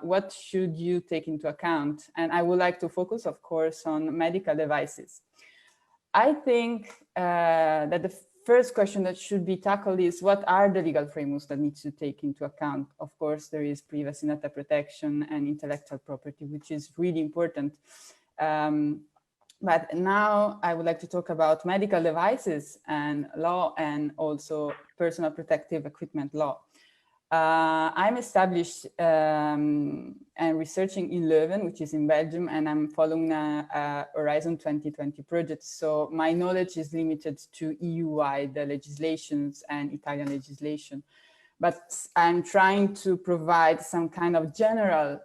what should you take into account? And I would like to focus, of course, on medical devices. I think that the first question that should be tackled is what are the legal frameworks that need to take into account? Of course, there is privacy, data protection, and intellectual property, which is really important. But now I would like to talk about medical devices and law, and also personal protective equipment law. I'm established and researching in Leuven, which is in Belgium, and I'm following a Horizon 2020 project. So my knowledge is limited to EU-wide legislations and Italian legislation. But I'm trying to provide some kind of general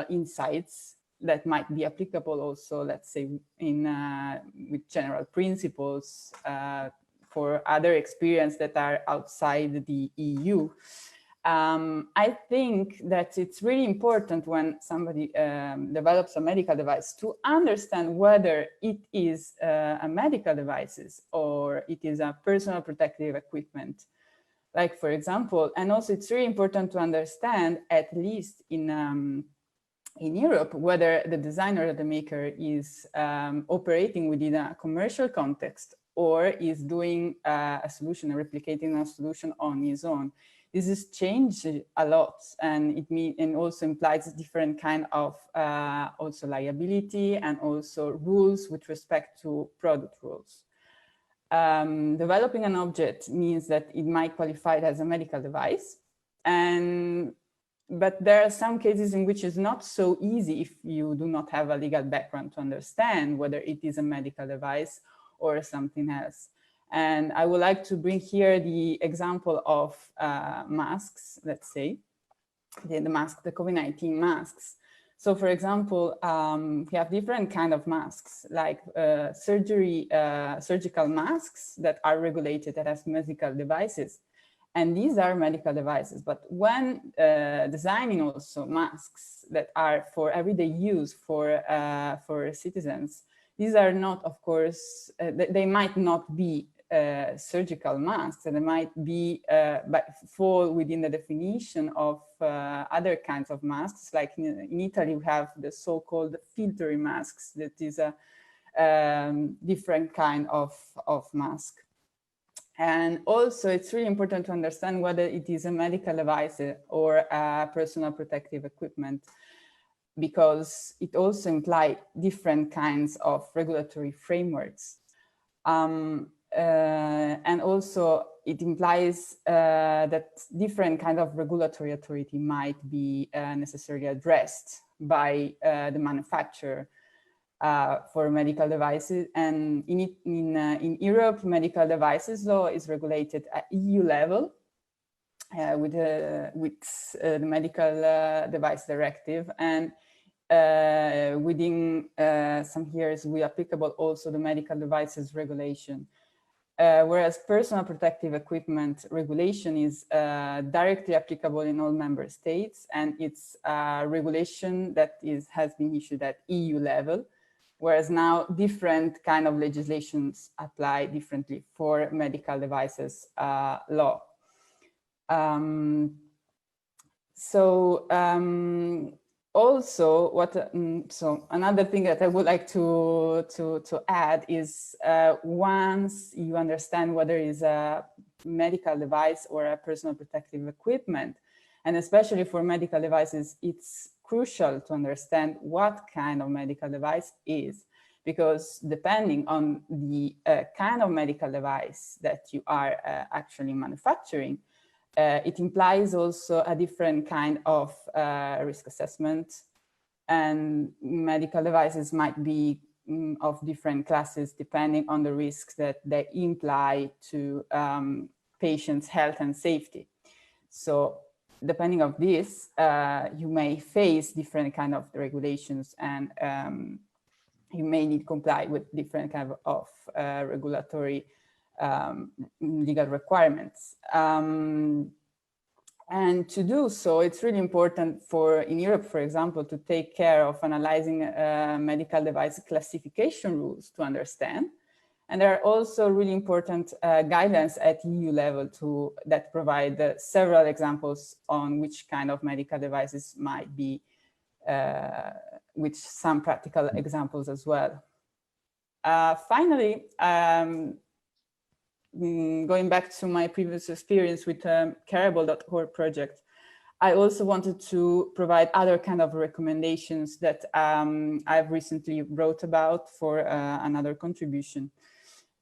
insights that might be applicable also, let's say, with general principles for other experience that are outside the EU. I think that it's really important when somebody develops a medical device to understand whether it is a medical device or it is a personal protective equipment. Like, for example, and also it's really important to understand, at least in Europe, whether the designer or the maker is operating within a commercial context or is doing a solution, replicating a solution on his own. this has changed a lot, and it also implies different kind of also liability and also rules with respect to product rules. Developing an object means that it might qualify as a medical device, but there are some cases in which it's not so easy if you do not have a legal background to understand whether it is a medical device or something else. And I would like to bring here the example of masks, let's say, the COVID-19 masks. So for example, we have different kind of masks, like surgical masks that are regulated as medical devices. And these are medical devices, but when designing also masks that are for everyday use for citizens, these are not, of course, they might not be surgical masks, and they might be fall within the definition of other kinds of masks. Like in Italy, we have the so-called filtering masks. That is a different kind of mask. And also, it's really important to understand whether it is a medical device or a personal protective equipment, because it also implies different kinds of regulatory frameworks. And also it implies that different kind of regulatory authority might be necessarily addressed by the manufacturer for medical devices. And in Europe, medical devices law is regulated at EU level with the medical device directive, and within some years we applicable also the medical devices regulation. Whereas personal protective equipment regulation is directly applicable in all member states, and it's a regulation that has been issued at EU level, whereas now different kind of legislations apply differently for medical devices law. Also, so another thing that I would like to add is once you understand whether it's a medical device or a personal protective equipment, and especially for medical devices, it's crucial to understand what kind of medical device is, because depending on the kind of medical device that you are actually manufacturing, it implies also a different kind of risk assessment, and medical devices might be of different classes depending on the risks that they imply to patients' health and safety. So depending on this, you may face different kind of regulations, and you may need to comply with different kind of regulatory legal requirements. And to do so, it's really important in Europe, for example, to take care of analyzing medical device classification rules to understand. And there are also really important guidelines at EU level that provide several examples on which kind of medical devices might be, with some practical examples as well. Finally, going back to my previous experience with careable.org project, I also wanted to provide other kind of recommendations that I've recently wrote about for another contribution.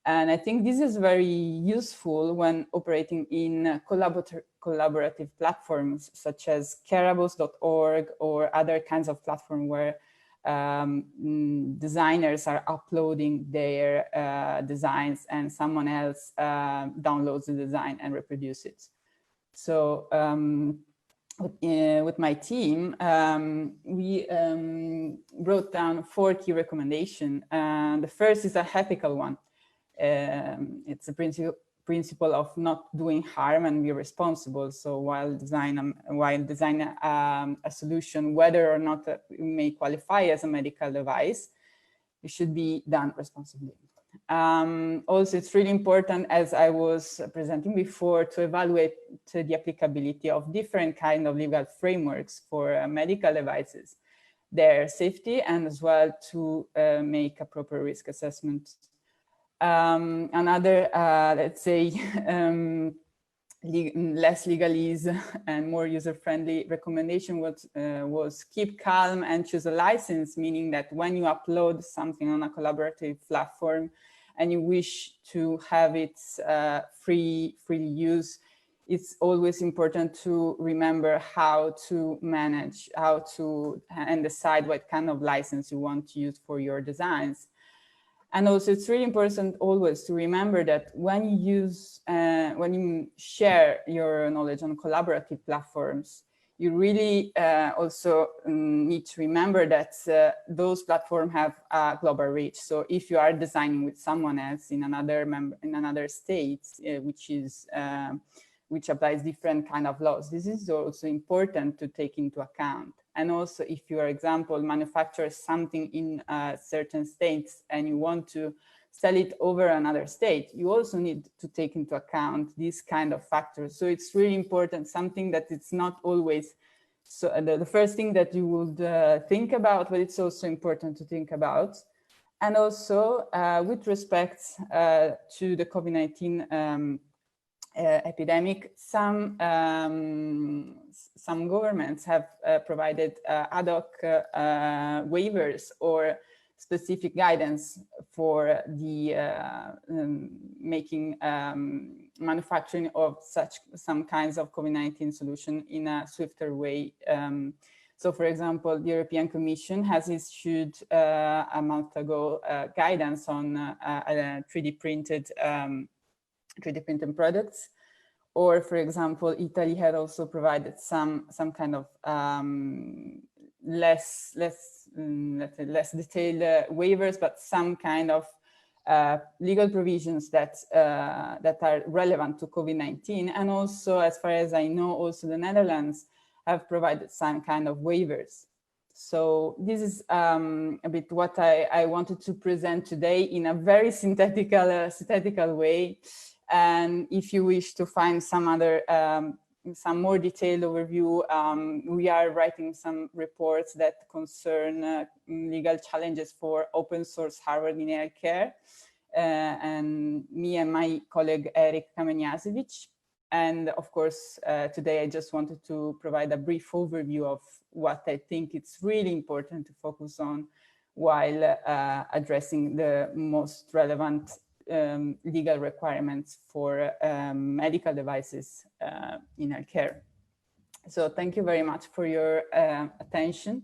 And I think this is very useful when operating in collaborative platforms such as careables.org or other kinds of platforms where designers are uploading their designs and someone else downloads the design and reproduces it. So with my team, we wrote down 4 key recommendations. The first is a ethical one. It's a principle of not doing harm and be responsible. So while designing a solution, whether or not it may qualify as a medical device, it should be done responsibly. Also, it's really important, as I was presenting before, to evaluate the applicability of different kind of legal frameworks for medical devices, their safety, and as well to make a proper risk assessment. Another, let's say, less legalese and more user-friendly recommendation was keep calm and choose a license, meaning that when you upload something on a collaborative platform and you wish to have it free use, it's always important to remember how to manage, and decide what kind of license you want to use for your designs. And also, it's really important always to remember that when you share your knowledge on collaborative platforms, you really also need to remember that those platforms have a global reach. So if you are designing with someone else in another state, which applies different kind of laws, this is also important to take into account. And also, if you, for example, manufacture something in certain states and you want to sell it over another state, you also need to take into account these kind of factors. So it's really important, something that it's not always the first thing that you would think about, but it's also important to think about. And also, with respect to the COVID-19 epidemic, some governments have provided ad hoc waivers or specific guidance for the making manufacturing of some kinds of COVID-19 solution in a swifter way. So, for example, the European Commission has issued a month ago guidance on 3D printed products, or for example, Italy had also provided some kind of less detailed waivers, but some kind of legal provisions that are relevant to COVID-19. And also, as far as I know, also the Netherlands have provided some kind of waivers. So this is a bit what I wanted to present today in a very synthetical way. And if you wish to find some other, some more detailed overview, we are writing some reports that concern legal challenges for open source hardware in healthcare. And me and my colleague Eric Kamenjasevic. And of course, today I just wanted to provide a brief overview of what I think it's really important to focus on while addressing the most relevant legal requirements for medical devices in healthcare. So thank you very much for your attention,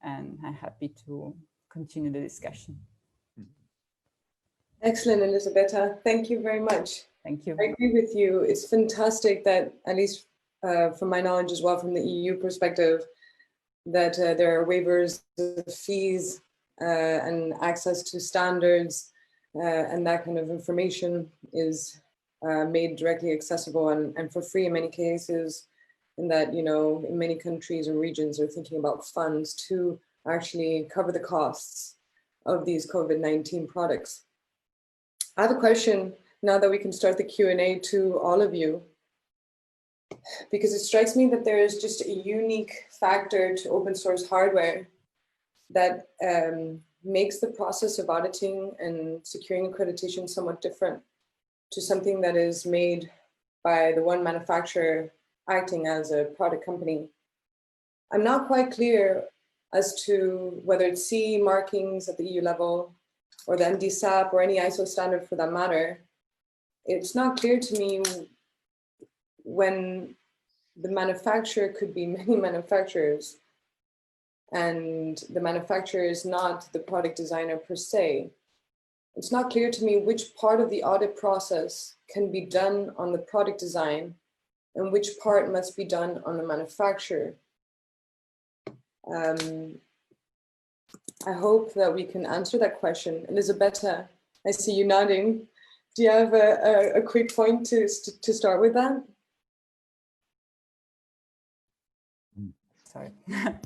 and I'm happy to continue the discussion. Excellent, Elisabetta. Thank you very much. Thank you. I agree with you. It's fantastic that, at least from my knowledge as well, from the EU perspective, that there are waivers of fees and access to standards, and that kind of information is made directly accessible and for free in many cases, and that, you know, in many countries and regions are thinking about funds to actually cover the costs of these COVID-19 products. I have a question now that we can start the Q&A to all of you, because it strikes me that there is just a unique factor to open source hardware that makes the process of auditing and securing accreditation somewhat different to something that is made by the one manufacturer acting as a product company. I'm not quite clear as to whether it's CE markings at the EU level or the MDSAP or any ISO standard for that matter. It's not clear to me when the manufacturer could be many manufacturers and the manufacturer is not the product designer per se. It's not clear to me which part of the audit process can be done on the product design and which part must be done on the manufacturer. I hope that we can answer that question. Elisabetta, I see you nodding. Do you have a quick point to start with that? Sorry.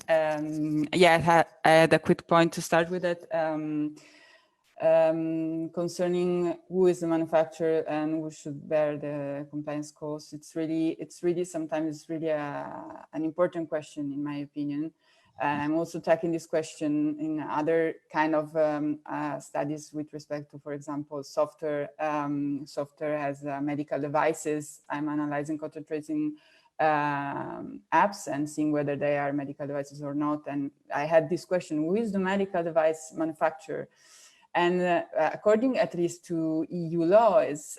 Yeah, I had a quick point to start with it. Concerning who is the manufacturer and who should bear the compliance costs, it's really sometimes an important question in my opinion. And I'm also tackling this question in other kind of studies with respect to, for example, software as medical devices. I'm analyzing contact tracing apps and seeing whether they are medical devices or not. And I had this question, who is the medical device manufacturer? And according at least to EU law, is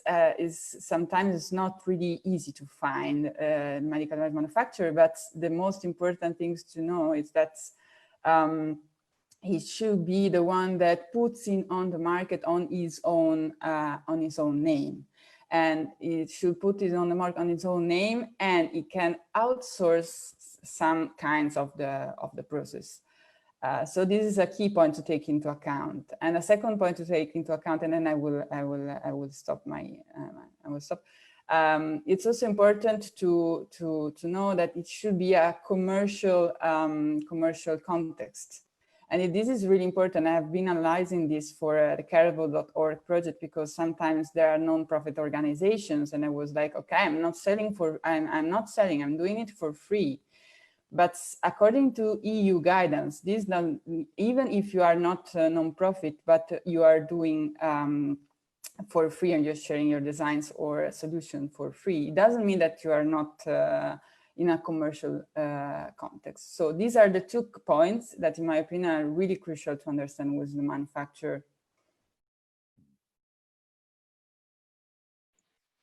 sometimes it's not really easy to find a medical device manufacturer, but the most important things to know is that he should be the one that puts it on the market on his own name. And it should put it on the market on its own name, and it can outsource some kinds of the process. So this is a key point to take into account. And a second point to take into account, and then I will stop my it's also important to know that it should be a commercial context. And this is really important. I have been analyzing this for the careable.org project, because sometimes there are non-profit organizations, and I was like, okay, I'm not selling, I'm doing it for free. But according to EU guidance, this even if you are not a non-profit, but you are doing for free and you're sharing your designs or a solution for free, it doesn't mean that you are not in a commercial context. So these are the 2 points that, in my opinion, are really crucial to understand with the manufacturer.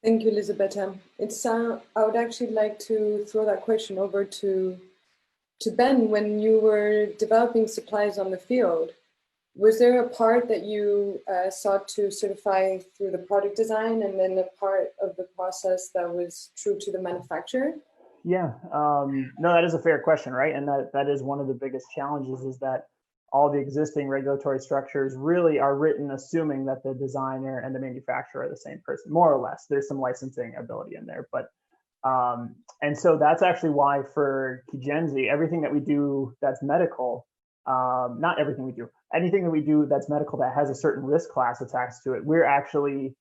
Thank you, Elisabetta. I would actually like to throw that question over to Ben. When you were developing supplies on the field, was there a part that you sought to certify through the product design, and then a part of the process that was true to the manufacturer? Yeah, no, that is a fair question, right? And that is one of the biggest challenges, is that all the existing regulatory structures really are written assuming that the designer and the manufacturer are the same person, more or less. There's some licensing ability in there, but and so that's actually why for Kijenzi, everything that we do that's medical, not everything we do, anything that we do that's medical that has a certain risk class attached to it, we're actually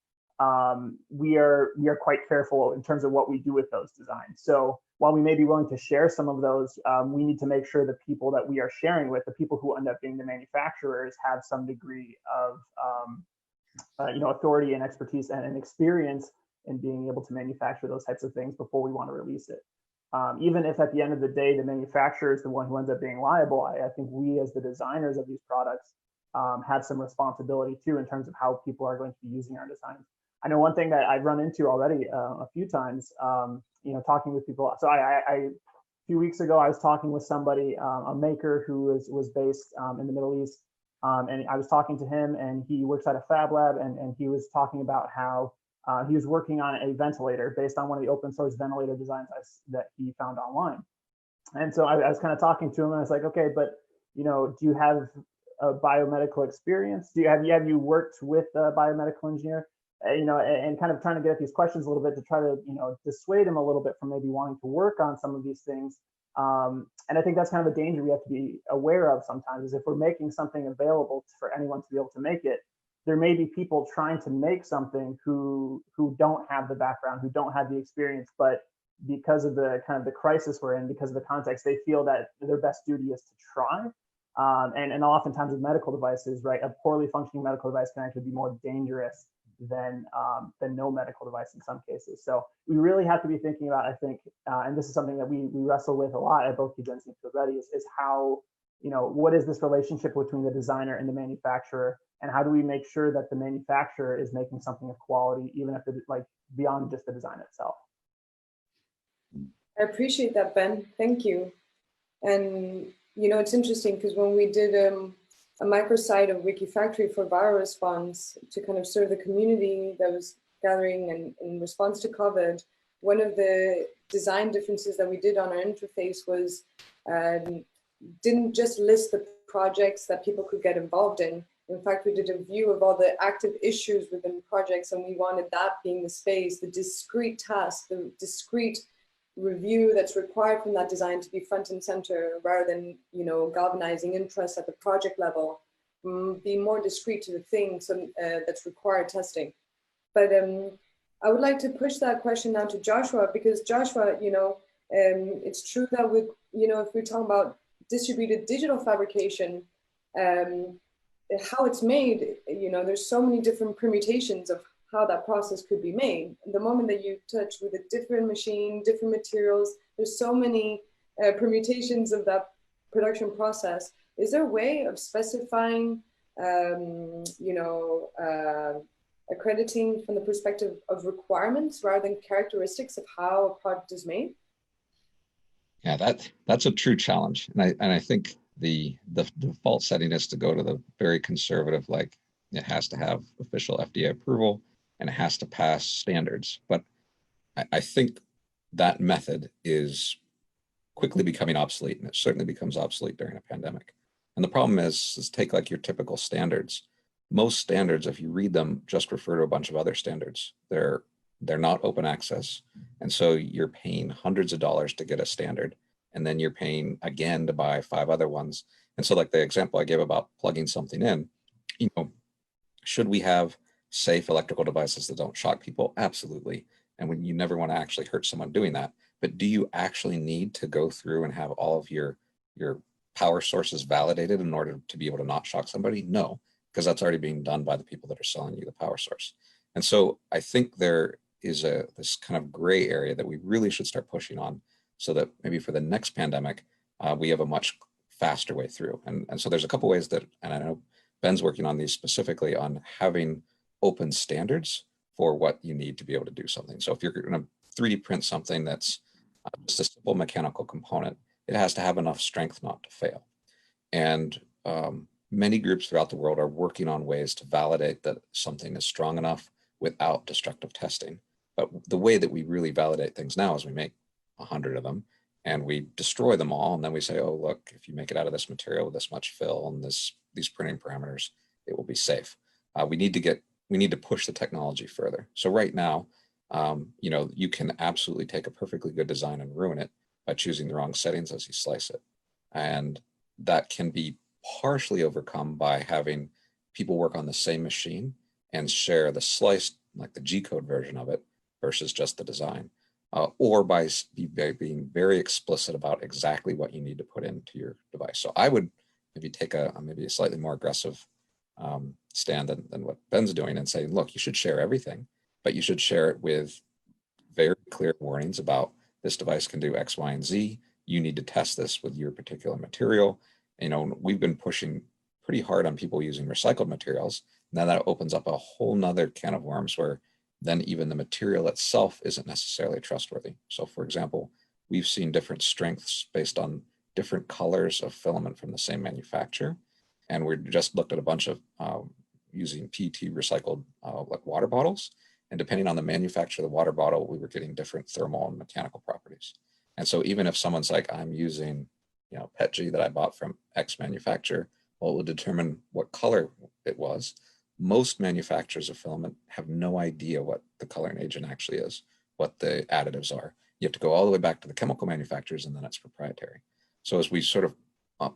we are quite careful in terms of what we do with those designs. So while we may be willing to share some of those, we need to make sure the people that we are sharing with, the people who end up being the manufacturers, have some degree of authority and expertise and experience in being able to manufacture those types of things before we want to release it. Even if at the end of the day, the manufacturer is the one who ends up being liable, I think we as the designers of these products have some responsibility too, in terms of how people are going to be using our designs. I know one thing that I've run into already a few times, talking with people. So a few weeks ago, I was talking with somebody, a maker who was based in the Middle East. And I was talking to him, and he works at a fab lab, and he was talking about how he was working on a ventilator based on one of the open source ventilator designs that he found online. And so I was kind of talking to him, and I was like, okay, but do you have a biomedical experience? Have you worked with a biomedical engineer? And kind of trying to get at these questions a little bit to try to dissuade him a little bit from maybe wanting to work on some of these things. And I think that's kind of a danger we have to be aware of sometimes, is if we're making something available for anyone to be able to make it, there may be people trying to make something who don't have the background, who don't have the experience, but because of the kind of the crisis we're in, because of the context, they feel that their best duty is to try. And oftentimes with medical devices, right, a poorly functioning medical device can actually be more dangerous than no medical device in some cases. So we really have to be thinking about, I think, and this is something that we wrestle with a lot at both Kijenzi and Field Ready, is how, what is this relationship between the designer and the manufacturer, and how do we make sure that the manufacturer is making something of quality, even if it's like beyond just the design itself. I appreciate that, Ben. Thank you. And it's interesting because when we did a microsite of Wikifactory for viral response to kind of serve the community that was gathering in response to COVID, one of the design differences that we did on our interface was didn't just list the projects that people could get involved in. In fact, we did a view of all the active issues within projects, and we wanted that being the space, the discrete task, the discrete review that's required from that design to be front and center, rather than galvanizing interest at the project level. Be more discrete to the things that's required testing. But I would like to push that question now to Joshua, because Joshua, it's true that with if we're talking about distributed digital fabrication, how it's made, you know, there's so many different permutations of how that process could be made. The moment that you touch with a different machine, different materials, there's so many permutations of that production process. Is there a way of specifying, you know, accrediting from the perspective of requirements rather than characteristics of how a product is made? Yeah, that's a true challenge, and I think the default setting is to go to the very conservative, like it has to have official FDA approval and it has to pass standards. But I think that method is quickly becoming obsolete, and it certainly becomes obsolete during a pandemic. And the problem is take like your typical standards. Most standards, if you read them, just refer to a bunch of other standards. They're not open access. And so you're paying hundreds of dollars to get a standard, and then you're paying again to buy 5 other ones. And so like the example I gave about plugging something in, you know, should we have safe electrical devices that don't shock people? Absolutely. And when you never want to actually hurt someone doing that. But do you actually need to go through and have all of your power sources validated in order to be able to not shock somebody? No, because that's already being done by the people that are selling you the power source. And so I think there is this kind of gray area that we really should start pushing on, so that maybe for the next pandemic, we have a much faster way through. And so there's a couple ways that, and I know Ben's working on these specifically on having open standards for what you need to be able to do something. So if you're going to 3D print something that's just a simple mechanical component, it has to have enough strength not to fail. And many groups throughout the world are working on ways to validate that something is strong enough without destructive testing. But the way that we really validate things now is we make 100 of them and we destroy them all. And then we say, oh, look, if you make it out of this material with this much fill and these printing parameters, it will be safe. We need to push the technology further. So right now, you know, you can absolutely take a perfectly good design and ruin it by choosing the wrong settings as you slice it. And that can be partially overcome by having people work on the same machine and share the sliced, like the G-code version of it versus just the design, or by being very explicit about exactly what you need to put into your device. So I would maybe take maybe a slightly more aggressive stand than what Ben's doing and say, look, you should share everything, but you should share it with very clear warnings about this device can do X, Y, and Z. You need to test this with your particular material. You know, we've been pushing pretty hard on people using recycled materials. Now that opens up a whole nother can of worms where then even the material itself isn't necessarily trustworthy. So for example, we've seen different strengths based on different colors of filament from the same manufacturer. And we just looked at a bunch of using PET recycled like water bottles. And depending on the manufacturer of the water bottle, we were getting different thermal and mechanical properties. And so even if someone's like, I'm using, you know, PETG that I bought from X manufacturer, well, it will determine what color it was. Most manufacturers of filament have no idea what the coloring agent actually is, what the additives are. You have to go all the way back to the chemical manufacturers, and then it's proprietary. So as we sort of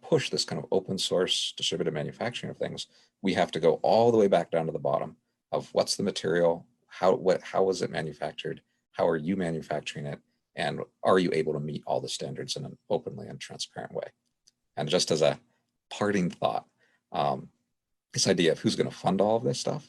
push this kind of open source distributed manufacturing of things, we have to go all the way back down to the bottom of what's the material, how was it manufactured, how are you manufacturing it, and are you able to meet all the standards in an openly and transparent way. And just as a parting thought, this idea of who's going to fund all of this stuff,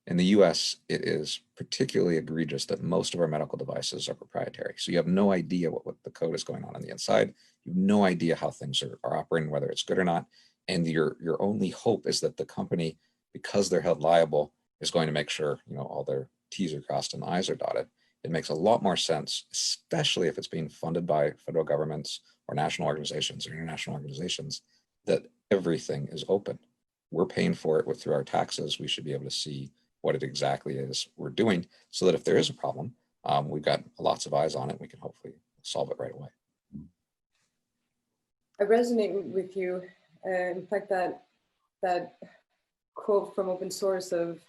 in the US, it is particularly egregious that most of our medical devices are proprietary. So you have no idea what the code is going on the inside. You have no idea how things are operating, whether it's good or not. And your only hope is that the company, because they're held liable, is going to make sure, you know, all their T's are crossed and I's are dotted. It makes a lot more sense, especially if it's being funded by federal governments or national organizations or international organizations, that everything is open. We're paying for it through our taxes. We should be able to see what it exactly is we're doing, so that if there is a problem, we've got lots of eyes on it. We can hopefully solve it right away. I resonate with you. In fact, that quote from open source of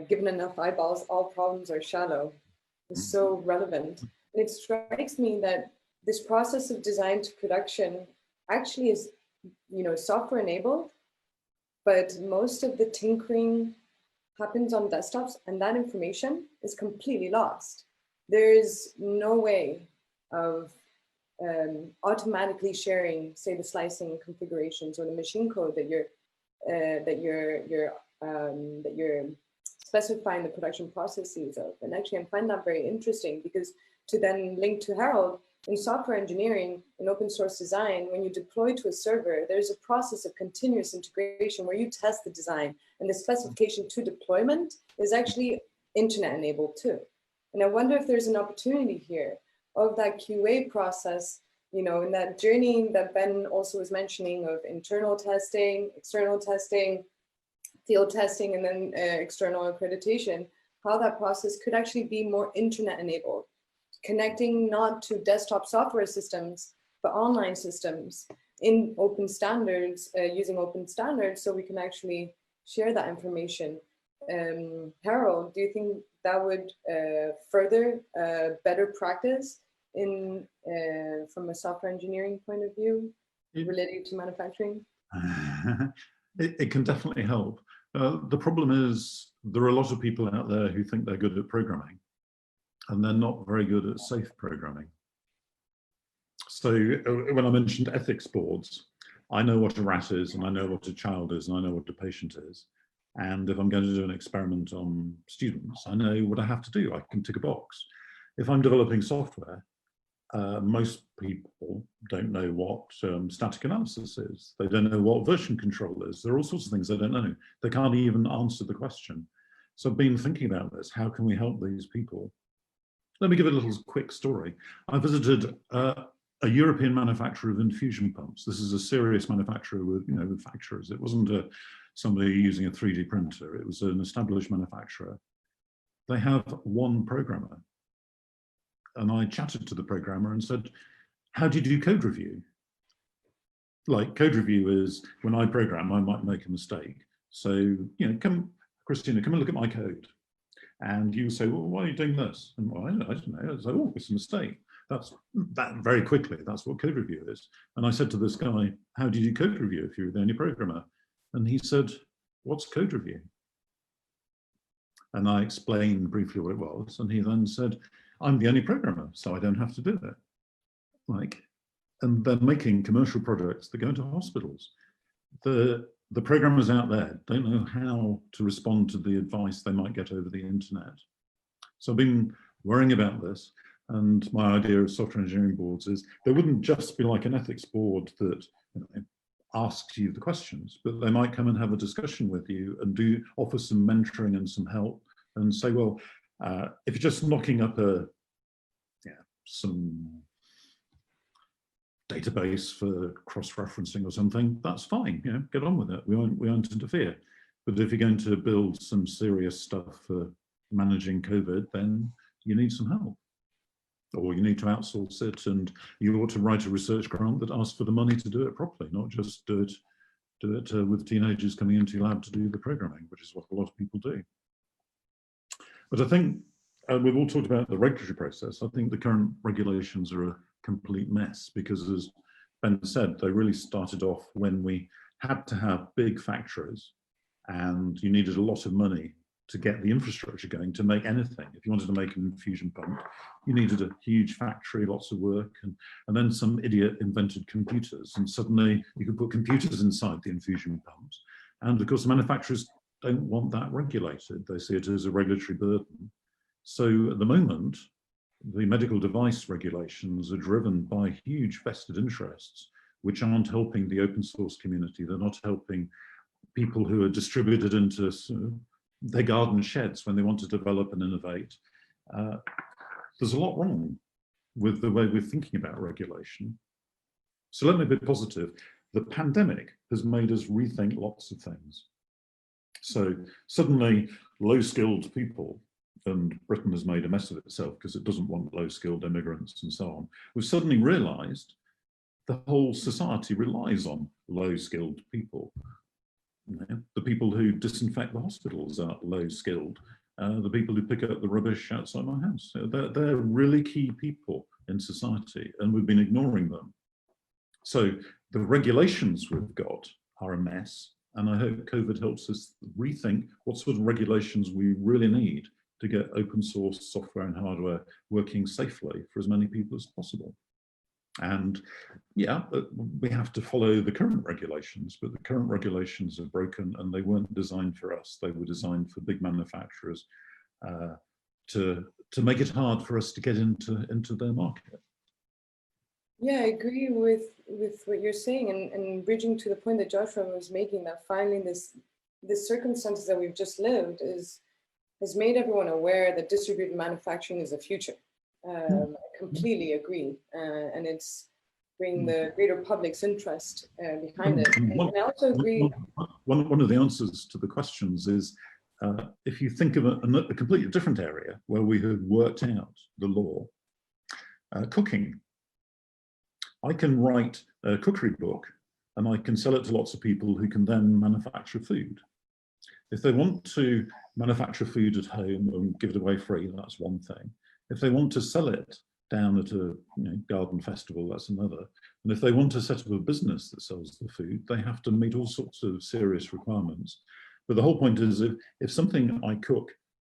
given enough eyeballs, all problems are shallow is so relevant. And it strikes me that this process of design to production actually is, you know, software enabled, but most of the tinkering happens on desktops, and that information is completely lost. There is no way of automatically sharing, say, the slicing configurations or the machine code that you're specifying the production processes of. And actually, I find that very interesting, because to then link to Harold, in software engineering, in open source design, when you deploy to a server, there's a process of continuous integration where you test the design, and the specification to deployment is actually internet enabled too. And I wonder if there's an opportunity here of that QA process, you know, in that journey that Ben also was mentioning of internal testing, external testing, field testing, and then external accreditation, how that process could actually be more internet enabled, connecting not to desktop software systems, but online systems in open standards, using open standards, so we can actually share that information. Harold, do you think that would further better practice in from a software engineering point of view related to manufacturing? It can definitely help. The problem is there are a lot of people out there who think they're good at programming, and they're not very good at safe programming. So when I mentioned ethics boards, I know what a rat is, and I know what a child is, and I know what a patient is. And if I'm going to do an experiment on students, I know what I have to do. I can tick a box. If I'm developing software, most people don't know what static analysis is. They don't know what version control is. There are all sorts of things they don't know. They can't even answer the question. So I've been thinking about this. How can we help these people? Let me give a little quick story. I visited a European manufacturer of infusion pumps. This is a serious manufacturer with, you know, with factories. It wasn't somebody using a 3D printer. It was an established manufacturer. They have one programmer. And I chatted to the programmer and said, how do you do code review? Like, code review is when I program, I might make a mistake. So, you know, come, Christina, come and look at my code. And you say, well, why are you doing this? And well, I don't know. I say, oh, it's a mistake. That's that very quickly. That's what code review is. And I said to this guy, how do you do code review if you're the only programmer? And he said, what's code review? And I explained briefly what it was. And he then said, I'm the only programmer, so I don't have to do it. Like, and they're making commercial products that go into hospitals. The programmers out there don't know how to respond to the advice they might get over the internet. So I've been worrying about this, and my idea of software engineering boards is there wouldn't just be like an ethics board that, you know, asks you the questions, but they might come and have a discussion with you and offer some mentoring and some help and say, well, if you're just knocking up some database for cross-referencing or something, that's fine, you know, get on with it. We won't interfere. But if you're going to build some serious stuff for managing COVID, then you need some help. Or you need to outsource it, and you ought to write a research grant that asks for the money to do it properly, not just do it with teenagers coming into your lab to do the programming, which is what a lot of people do. But I think we've all talked about the regulatory process. I think the current regulations are a complete mess because, as Ben said, they really started off when we had to have big factories and you needed a lot of money to get the infrastructure going to make anything. If you wanted to make an infusion pump, you needed a huge factory, lots of work, and then some idiot invented computers, and suddenly you could put computers inside the infusion pumps. And of course, the manufacturers don't want that regulated. They see it as a regulatory burden. So at the moment, the medical device regulations are driven by huge vested interests, which aren't helping the open source community. They're not helping people who are distributed into their garden sheds when they want to develop and innovate. There's a lot wrong with the way we're thinking about regulation. So let me be positive. The pandemic has made us rethink lots of things. So suddenly low-skilled people, and Britain has made a mess of itself because it doesn't want low-skilled immigrants and so on. We've suddenly realized the whole society relies on low-skilled people. The people who disinfect the hospitals are low-skilled. The people who pick up the rubbish outside my house. They're really key people in society, and we've been ignoring them. So the regulations we've got are a mess, and I hope COVID helps us rethink what sort of regulations we really need to get open source software and hardware working safely for as many people as possible. And yeah, we have to follow the current regulations, but the current regulations are broken and they weren't designed for us. They were designed for big manufacturers to make it hard for us to get into their market. Yeah, I agree with what you're saying, and bridging to the point that Joshua was making, that finally this circumstances that we've just lived has made everyone aware that distributed manufacturing is the future. I completely agree, and it's bringing the greater public's interest behind it. And I also agree. One of the answers to the questions is, if you think of a completely different area where we have worked out the law, cooking. I can write a cookery book and I can sell it to lots of people who can then manufacture food. If they want to manufacture food at home and give it away free, that's one thing. If they want to sell it down at a garden festival, that's another. And if they want to set up a business that sells the food, they have to meet all sorts of serious requirements. But the whole point is, if something I cook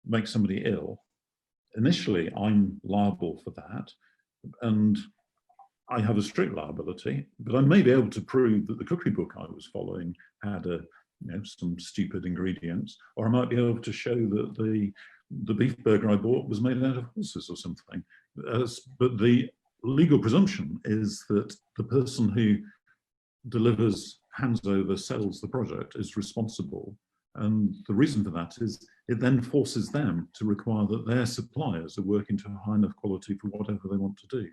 makes somebody ill, initially I'm liable for that. And I have a strict liability, but I may be able to prove that the cookery book I was following had some stupid ingredients, or I might be able to show that the beef burger I bought was made out of horses or something. But the legal presumption is that the person who delivers, hands over, sells the product is responsible. And the reason for that is it then forces them to require that their suppliers are working to a high enough quality for whatever they want to do.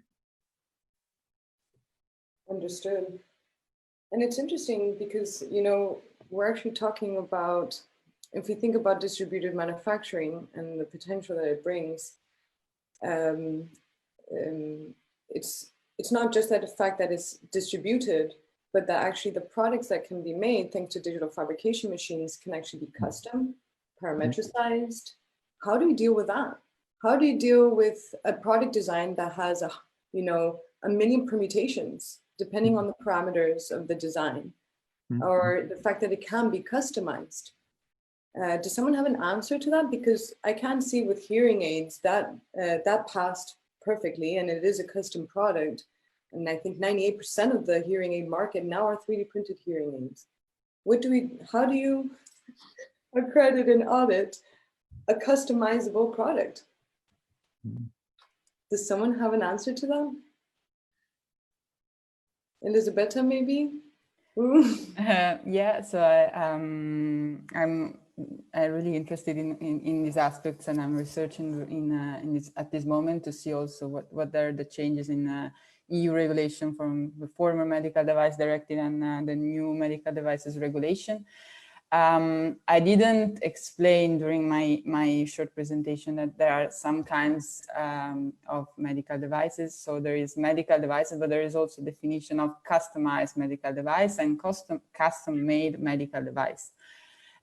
Understood. And it's interesting because, we're actually talking about, if we think about distributed manufacturing and the potential that it brings, it's not just that the fact that it's distributed, but that actually the products that can be made thanks to digital fabrication machines can actually be custom, parametricized. How do you deal with that? How do you deal with a product design that has a million permutations depending on the parameters of the design, or the fact that it can be customized? Does someone have an answer to that? Because I can see with hearing aids that that passed perfectly, and it is a custom product. And I think 98% of the hearing aid market now are 3D printed hearing aids. How do you accredit and audit a customizable product? Does someone have an answer to that? Elisabetta, maybe? Yeah, so I'm really interested in these aspects, and I'm researching at this moment to see also what are the changes in EU regulation from the former Medical Device Directive and the new Medical Devices Regulation. I didn't explain during my short presentation that there are some kinds of medical devices. So there is medical devices, but there is also definition of customized medical device and custom-made medical device.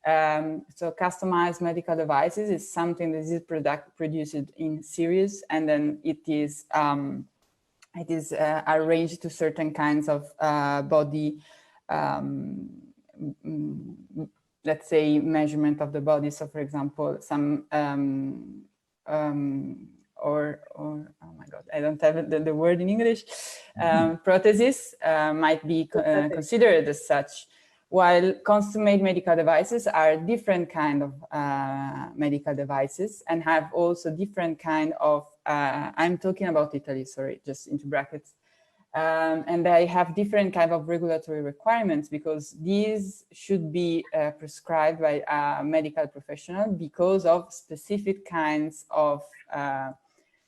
So customized medical devices is something that is produced in series, and then it is arranged to certain kinds of body, let's say, measurement of the body. So for example, some or oh my God, I don't have the word in English, prosthesis might be considered as such, while custom-made medical devices are different kind of medical devices and have also different kind of, I'm talking about Italy, sorry, just into brackets, and they have different kind of regulatory requirements because these should be prescribed by a medical professional because of specific kinds of,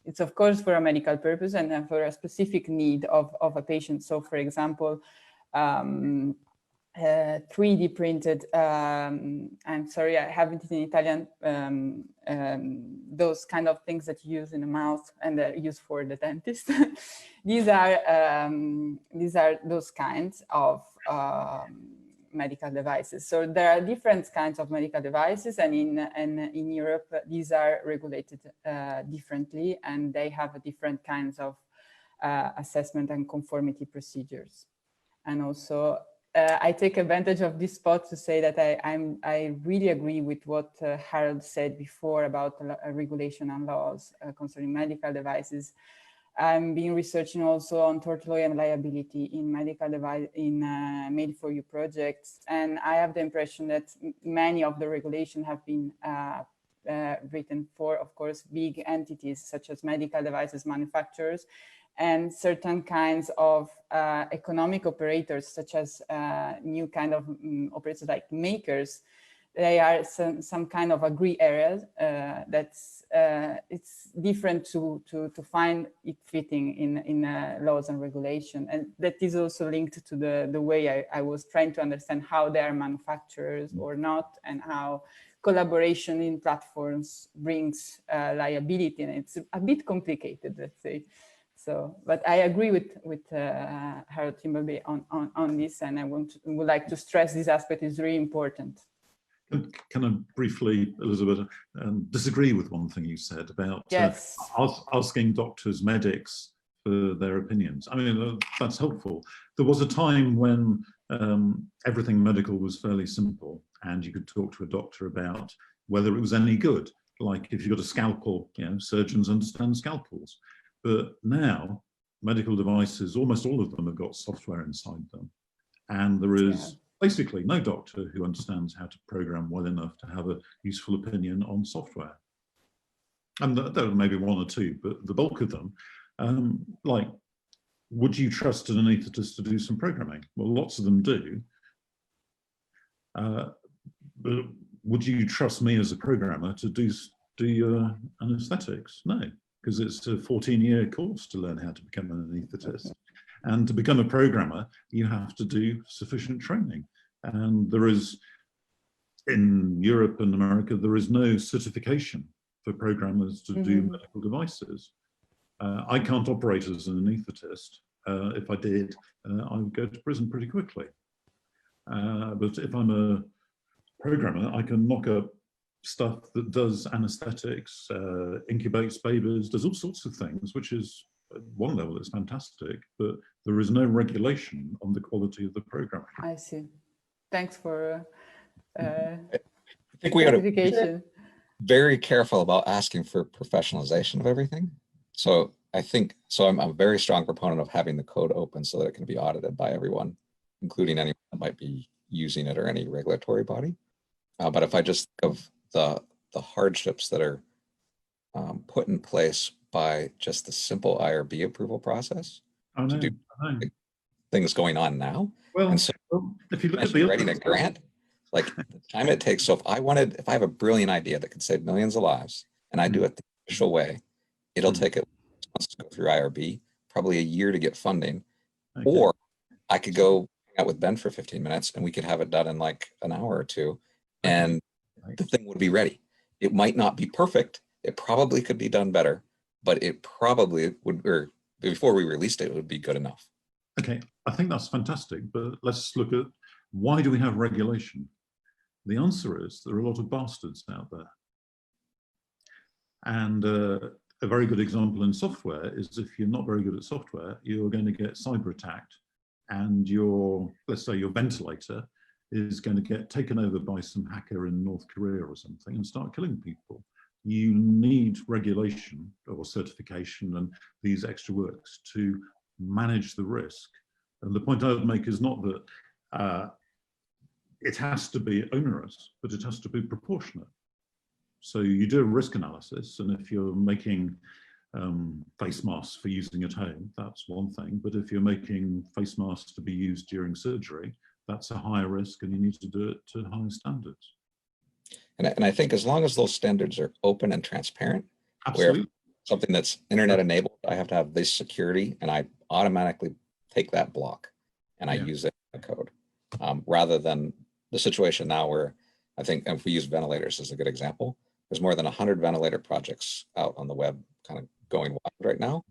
it's of course for a medical purpose and for a specific need of a patient. So for example, 3D printed, I'm sorry, I haven't in Italian, those kind of things that you use in the mouth and used for the dentist. These are those kinds of medical devices. So there are different kinds of medical devices, and in Europe, these are regulated differently, and they have different kinds of assessment and conformity procedures. And also, I take advantage of this spot to say that I really agree with what Harold said before about regulation and laws concerning medical devices. I'm been researching also on tort law and liability in medical device in made for you projects, and I have the impression that many of the regulations have been written for, of course, big entities such as medical devices manufacturers and certain kinds of economic operators, such as new kind of operators like makers. They are some kind of a gray areas that's it's different to find it fitting in laws and regulation, and that is also linked to the way I was trying to understand how they are manufacturers or not, and how collaboration in platforms brings liability, and it's a bit complicated, let's say. So, but I agree with Harold Thimbleby on this, and I would like to stress this aspect is really important. Can I briefly, Elisabetta, disagree with one thing you said about yes. Asking doctors, medics for their opinions? I mean, that's helpful. There was a time when everything medical was fairly simple, and you could talk to a doctor about whether it was any good. Like if you've got a scalpel, you know, surgeons understand scalpels. But now, medical devices, almost all of them have got software inside them, and there is basically no doctor who understands how to program well enough to have a useful opinion on software. And there are maybe one or two, but the bulk of them, like, would you trust an anaesthetist to do some programming? Well, lots of them do. But would you trust me as a programmer to do your anaesthetics? No, because it's a 14-year course to learn how to become an anaesthetist. And to become a programmer, you have to do sufficient training. And there is, in Europe and America, there is no certification for programmers to do medical devices. I can't operate as an anaesthetist. If I did, I would go to prison pretty quickly. But if I'm a programmer, I can mock up stuff that does anaesthetics, incubates babies, does all sorts of things, which is, at one level, it's fantastic, but there is no regulation on the quality of the programming. I see. Thanks for I think we got to be very careful about asking for professionalization of everything. So I think, I'm a very strong proponent of having the code open so that it can be audited by everyone, including anyone that might be using it or any regulatory body. But if I just think of the hardships that are put in place by just the simple IRB approval process to do things going on now. Well, and so if you look at the writing a grant, like the time it takes. So if I have a brilliant idea that could save millions of lives and I do it the official way, it'll take it months to go through IRB, probably a year to get funding. Okay. Or I could go hang out with Ben for 15 minutes and we could have it done in like an hour or two, and the thing would be ready. It might not be perfect. It probably could be done better, but it probably would, or before we released it, it would be good enough. Okay, I think that's fantastic, but let's look at why do we have regulation? The answer is there are a lot of bastards out there. And a very good example in software is if you're not very good at software, you're going to get cyber attacked, and your, let's say your ventilator is going to get taken over by some hacker in North Korea or something and start killing people. You need regulation or certification and these extra works to manage the risk. And the point I would make is not that it has to be onerous, but it has to be proportionate. So you do a risk analysis, and if you're making face masks for using at home, that's one thing. But if you're making face masks to be used during surgery, that's a higher risk, and you need to do it to higher standards. And I think as long as those standards are open and transparent, absolutely, where something that's internet enabled, I have to have this security, and I automatically take that block and I use it in the code, rather than the situation now where I think, if we use ventilators as a good example, there's more than 100 ventilator projects out on the web kind of going wild right now.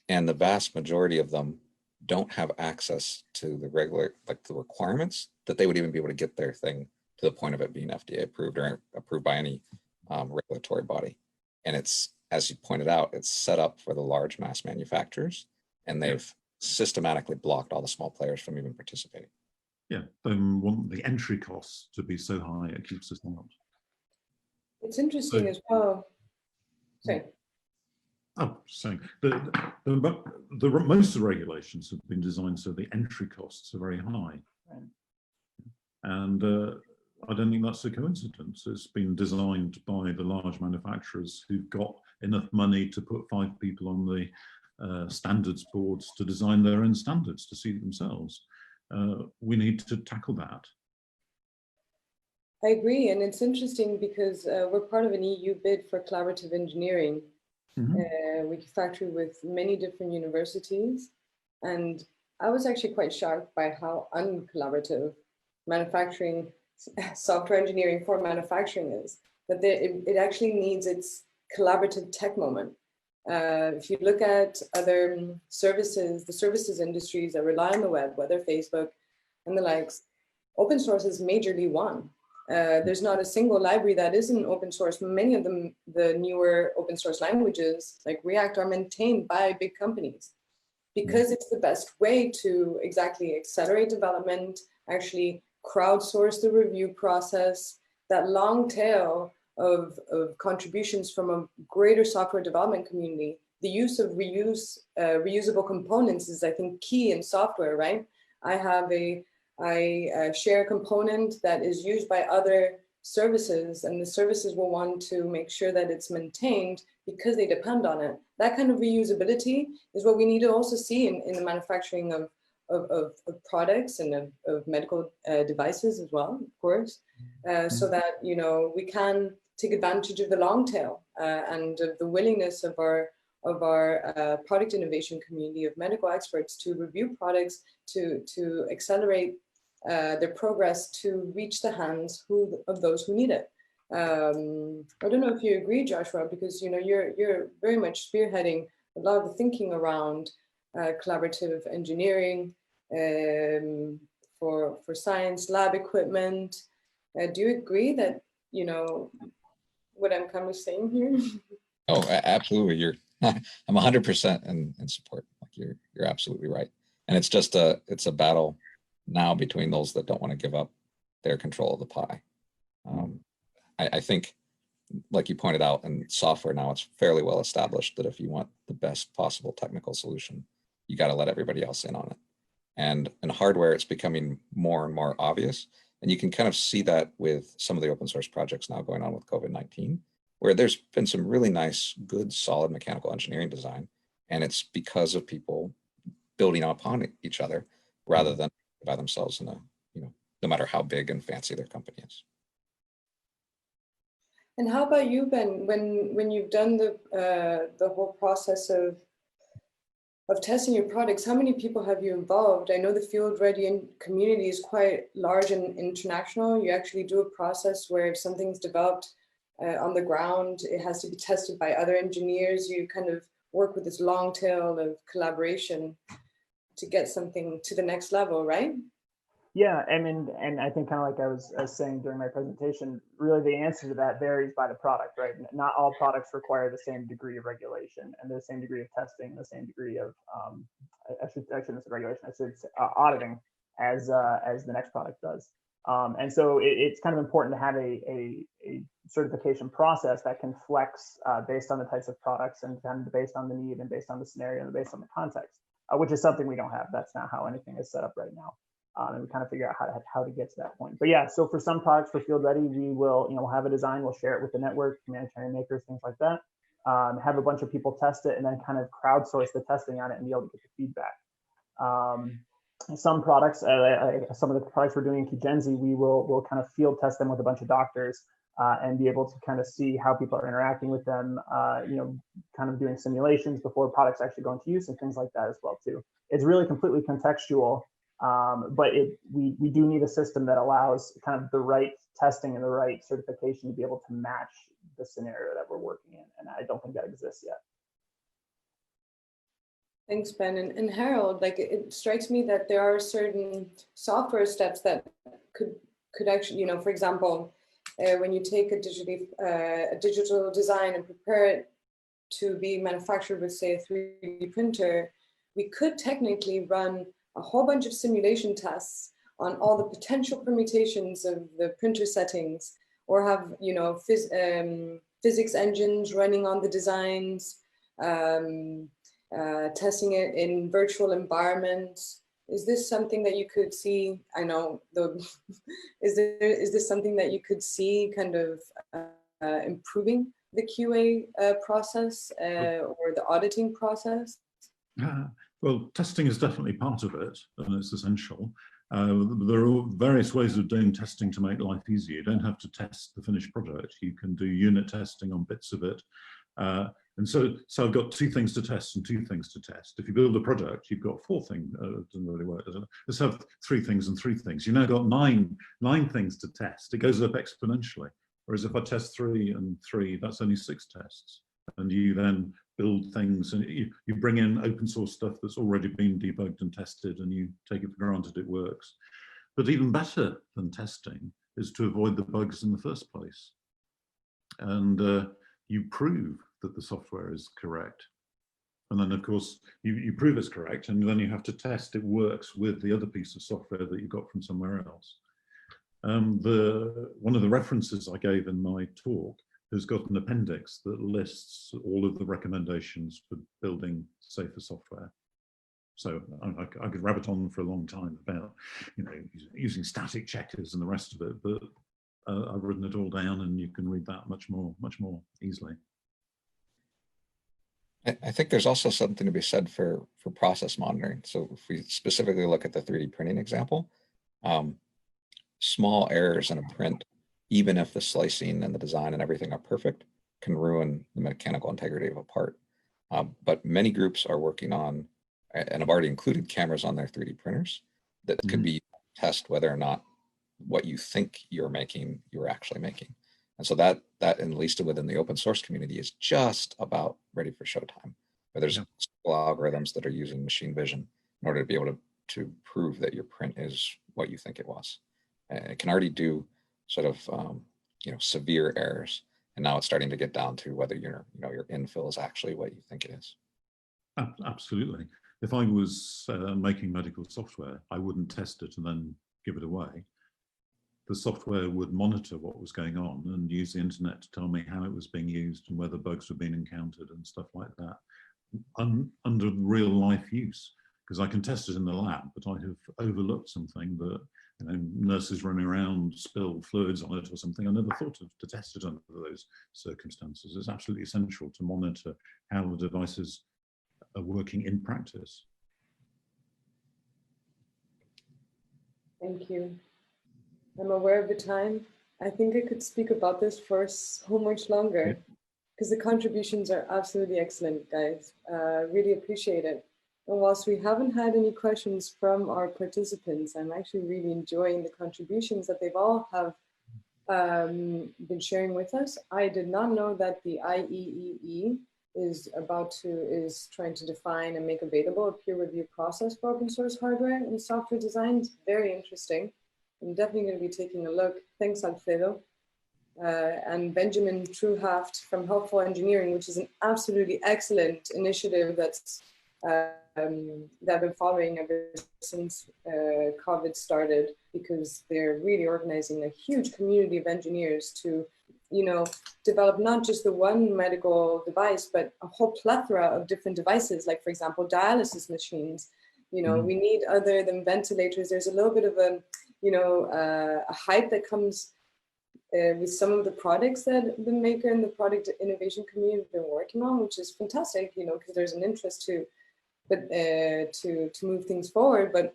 And the vast majority of them don't have access to the regular, like the requirements that they would even be able to get their thing to the point of it being FDA approved or approved by any regulatory body. And it's, as you pointed out, it's set up for the large mass manufacturers, and they've systematically blocked all the small players from even participating. Yeah, they want the entry costs to be so high it keeps us out. It's interesting as well. Sorry. Oh, saying most of the regulations have been designed so the entry costs are very high. Right. And I don't think that's a coincidence. It's been designed by the large manufacturers who've got enough money to put 5 people on the standards boards to design their own standards to see themselves. We need to tackle that. I agree, and it's interesting because we're part of an EU bid for collaborative engineering. We factory with many different universities, and I was actually quite shocked by how uncollaborative manufacturing, software engineering for manufacturing is. That it actually needs its collaborative tech moment. If you look at other services, the services industries that rely on the web, whether Facebook and the likes, open source is majorly one. There's not a single library that isn't open source. Many of them, the newer open source languages like React, are maintained by big companies because it's the best way to exactly accelerate development, actually crowdsource the review process, that long tail of contributions from a greater software development community. The use of reusable components is, I think, key in software, right? I share a component that is used by other services, and the services will want to make sure that it's maintained because they depend on it. That kind of reusability is what we need to also see in the manufacturing of products and of medical devices as well, of course, so that, you know, we can take advantage of the long tail and of the willingness of our product innovation community of medical experts to review products, to accelerate their progress to reach the hands of those who need it. I don't know if you agree, Joshua, because, you know, you're very much spearheading a lot of the thinking around collaborative engineering for science, lab equipment. Do you agree that, you know, what I'm kind of saying here? Oh, absolutely. I'm 100% in support. Like you're absolutely right. And it's just it's a battle now between those that don't want to give up their control of the pie. I think, like you pointed out, in software now, it's fairly well established that if you want the best possible technical solution, you got to let everybody else in on it. And in hardware, it's becoming more and more obvious. And you can kind of see that with some of the open source projects now going on with COVID-19, where there's been some really nice, good, solid mechanical engineering design. And it's because of people building upon each other rather than by themselves in a, you know, no matter how big and fancy their company is. And how about you, Ben? When you've done the whole process of testing your products, how many people have you involved? I know the field ready community is quite large and international. You actually do a process where if something's developed on the ground, it has to be tested by other engineers. You kind of work with this long tail of collaboration to get something to the next level, right? Yeah, I mean, and I think kind of like I was saying during my presentation, really the answer to that varies by the product, right? Not all products require the same degree of regulation and the same degree of testing, the same degree of, I shouldn't say regulation, I should say auditing as the next product does. And so it's kind of important to have a certification process that can flex based on the types of products and kind of based on the need and based on the scenario and based on the context, which is something we don't have. That's not how anything is set up right now. And we kind of figure out how to get to that point. But yeah, so for some products for field ready, we will, you know, have a design, we'll share it with the network, humanitarian makers, things like that. Have a bunch of people test it and then kind of crowdsource the testing on it and be able to get the feedback. Some products, some of the products we're doing in Kijenzi, we'll kind of field test them with a bunch of doctors and be able to kind of see how people are interacting with them, you know, kind of doing simulations before products actually go into use and things like that as well too. It's really completely contextual. But we do need a system that allows kind of the right testing and the right certification to be able to match the scenario that we're working in. And I don't think that exists yet. Thanks, Ben. And Harold, like it strikes me that there are certain software steps that could actually, you know, for example, when you take a digital design and prepare it to be manufactured with, say, a 3D printer, we could technically run a whole bunch of simulation tests on all the potential permutations of the printer settings, or have, you know, physics engines running on the designs, testing it in virtual environments. Is this something that you could see? I know, though, is this something that you could see kind of improving the QA process or the auditing process? Well, testing is definitely part of it, and it's essential. There are various ways of doing testing to make life easier. You don't have to test the finished product. You can do unit testing on bits of it. And so I've got 2 things to test and 2 things to test. If you build a product, you've got 4 things. It doesn't really work, does it? Let's have 3 things and 3 things. You've now got nine things to test. It goes up exponentially. Whereas if I test 3 and 3, that's only 6 tests. And you then build things, and you bring in open source stuff that's already been debugged and tested, and you take it for granted it works. But even better than testing is to avoid the bugs in the first place. And you prove that the software is correct. And then, of course, you prove it's correct, and then you have to test it works with the other piece of software that you got from somewhere else. One of the references I gave in my talk has got an appendix that lists all of the recommendations for building safer software. So I could rabbit on for a long time about, using static checkers and the rest of it, but I've written it all down, and you can read that much more easily. I think there's also something to be said for process monitoring. So if we specifically look at the 3D printing example, small errors in a print, even if the slicing and the design and everything are perfect, can ruin the mechanical integrity of a part. But many groups are working on, and have already included cameras on their 3D printers that could be test whether or not what you think you're making, you're actually making. And so that enlisted within the open source community is just about ready for showtime, where there's algorithms that are using machine vision in order to be able to prove that your print is what you think it was. And it can already do sort of severe errors, and now it's starting to get down to whether your infill is actually what you think it is. Absolutely. If I was making medical software, I wouldn't test it and then give it away. The software would monitor what was going on and use the internet to tell me how it was being used and whether bugs were being encountered and stuff like that under real life use. Because I can test it in the lab, but I have overlooked something that nurses running around spill fluids on it or something. I never thought to test it under those circumstances. It's absolutely essential to monitor how the devices are working in practice. Thank you. I'm aware of the time. I think I could speak about this for so much longer, because the contributions are absolutely excellent, guys. Really appreciate it. And whilst we haven't had any questions from our participants, I'm actually really enjoying the contributions that they've all have been sharing with us. I did not know that the IEEE is trying to define and make available a peer review process for open source hardware and software design. It's very interesting. I'm definitely going to be taking a look. Thanks, Alfredo. And Benjamin Truhaft from Helpful Engineering, which is an absolutely excellent initiative that I've been following ever since COVID started, because they're really organizing a huge community of engineers to, develop not just the one medical device, but a whole plethora of different devices, like, for example, dialysis machines. We need, other than ventilators, there's a little bit of a hype that comes with some of the products that the maker and the product innovation community have been working on, which is fantastic, because there's an interest to move things forward. But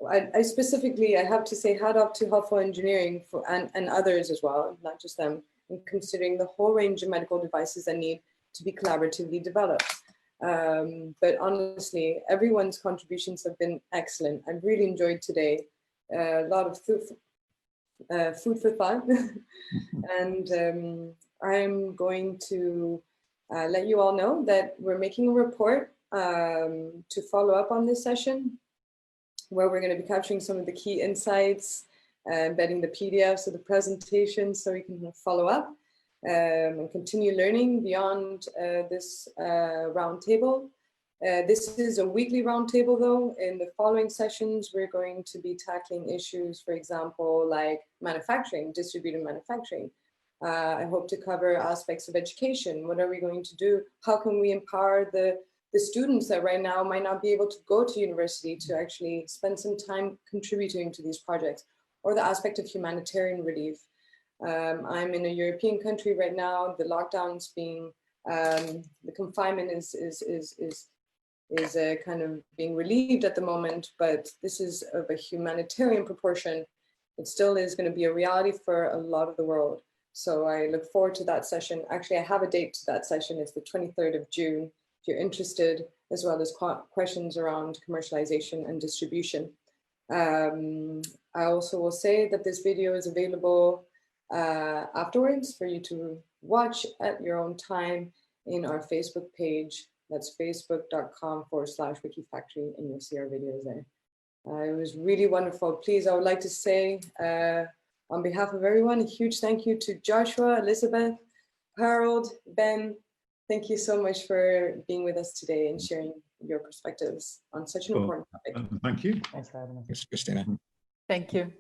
I specifically, I have to say hat off to Helpful Engineering and others as well, not just them, in considering the whole range of medical devices that need to be collaboratively developed. But honestly, everyone's contributions have been excellent. I've really enjoyed today. A lot of food for thought. And I'm going to let you all know that we're making a report to follow up on this session, where we're going to be capturing some of the key insights, embedding the PDFs of the presentation so we can follow up and continue learning beyond this roundtable. This is a weekly roundtable, though. In the following sessions, we're going to be tackling issues, for example, like manufacturing, distributed manufacturing. I hope to cover aspects of education. What are we going to do? How can we empower the students that right now might not be able to go to university to actually spend some time contributing to these projects, or the aspect of humanitarian relief. I'm in a European country right now. The lockdowns being, the confinement is kind of being relieved at the moment, but this is of a humanitarian proportion. It still is going to be a reality for a lot of the world. So I look forward to that session. Actually, I have a date to that session. It's the 23rd of June. If you're interested, as well as questions around commercialization and distribution. I also will say that this video is available afterwards for you to watch at your own time in our Facebook page. That's facebook.com/wikifactory, and you'll see our videos there. It was really wonderful. Please, I would like to say, on behalf of everyone, a huge thank you to Joshua, Elisabetta, Harold, Ben. Thank you so much for being with us today and sharing your perspectives on such an important topic. Thank you. Thanks for having us. Thanks, Christina. Thank you.